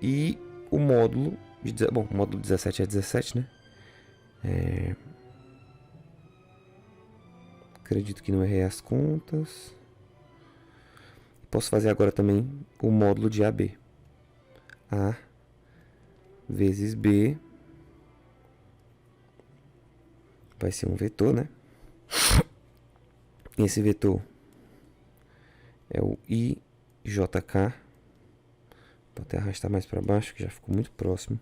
E o módulo... Bom, o módulo 17 é 17, né? Acredito que não errei as contas. Posso fazer agora também o módulo de AB. A vezes B vai ser um vetor, né? Esse vetor é o IJK. Vou até arrastar mais para baixo, que já ficou muito próximo.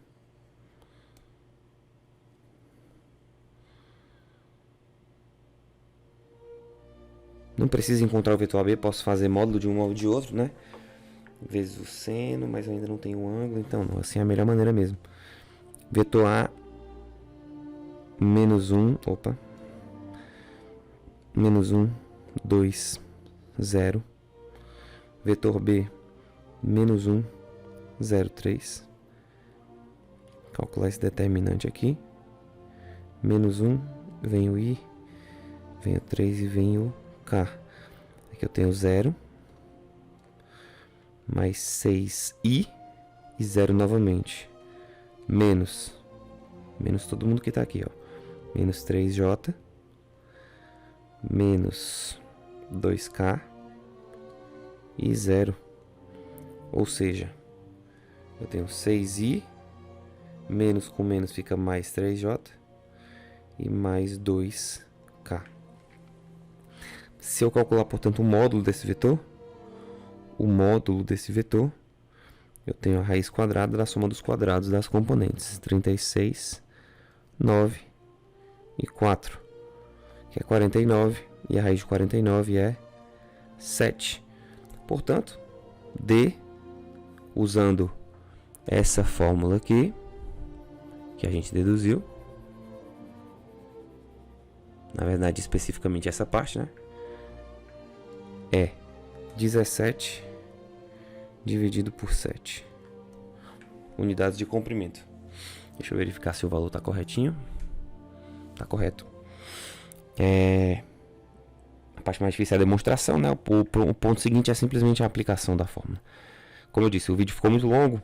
Não preciso encontrar o vetor AB, posso fazer módulo de um módulo de outro, né? Vezes o seno, mas eu ainda não tenho um ângulo, então não, assim é a melhor maneira mesmo. Vetor A menos 1, menos 1, 2, 0. Vetor B menos 1, 0, 3. Calcular esse determinante aqui. Menos 1, vem o I, vem o 3 e vem o K. Aqui eu tenho 0, mais 6i e 0 novamente. Menos todo mundo que está aqui, ó. Menos 3j, menos 2k e 0. Ou seja, eu tenho 6i, menos com menos fica mais 3j e mais 2k. Se eu calcular, portanto, o módulo desse vetor, eu tenho a raiz quadrada da soma dos quadrados das componentes. 36, 9 e 4, que é 49, e a raiz de 49 é 7. Portanto, D, usando essa fórmula aqui, que a gente deduziu, na verdade, especificamente essa parte, né? É 17 dividido por 7 unidades de comprimento. Deixa eu verificar se o valor está corretinho. Está correto. A parte mais difícil é a demonstração, né? O ponto seguinte é simplesmente a aplicação da fórmula. Como eu disse, o vídeo ficou muito longo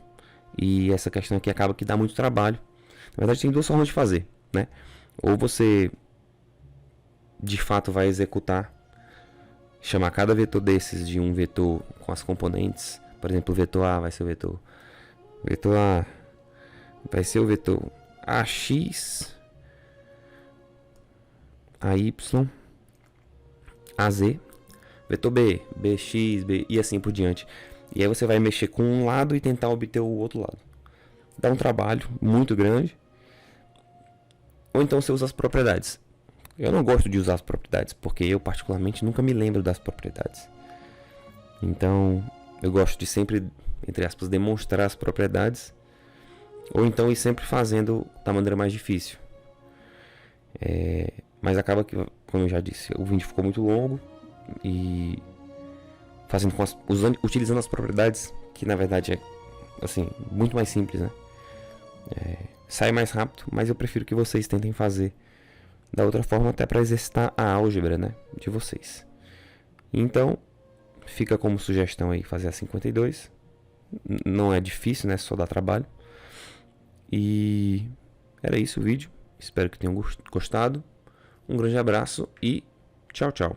e essa questão aqui acaba que dá muito trabalho. Na verdade, tem duas formas de fazer, né? Ou você de fato vai executar, chamar cada vetor desses de um vetor com as componentes. Por exemplo, o vetor A vai ser o vetor A vai ser o vetor AX, AY, AZ, vetor B, BX, B, e assim por diante. E aí você vai mexer com um lado e tentar obter o outro lado. Dá um trabalho muito grande, Ou então você usa as propriedades. Eu não gosto de usar as propriedades, porque eu particularmente nunca me lembro das propriedades. Então, eu gosto de sempre, entre aspas, demonstrar as propriedades. Ou então ir sempre fazendo da maneira mais difícil. Mas acaba que, como eu já disse, o vídeo ficou muito longo. E fazendo utilizando as propriedades, que na verdade é assim, muito mais simples, né? Sai mais rápido, mas eu prefiro que vocês tentem fazer da outra forma, até para exercitar a álgebra, né, de vocês. Então, fica como sugestão aí fazer a 52. Não é difícil, né, só dá trabalho. E era isso o vídeo. Espero que tenham gostado. Um grande abraço e tchau, tchau.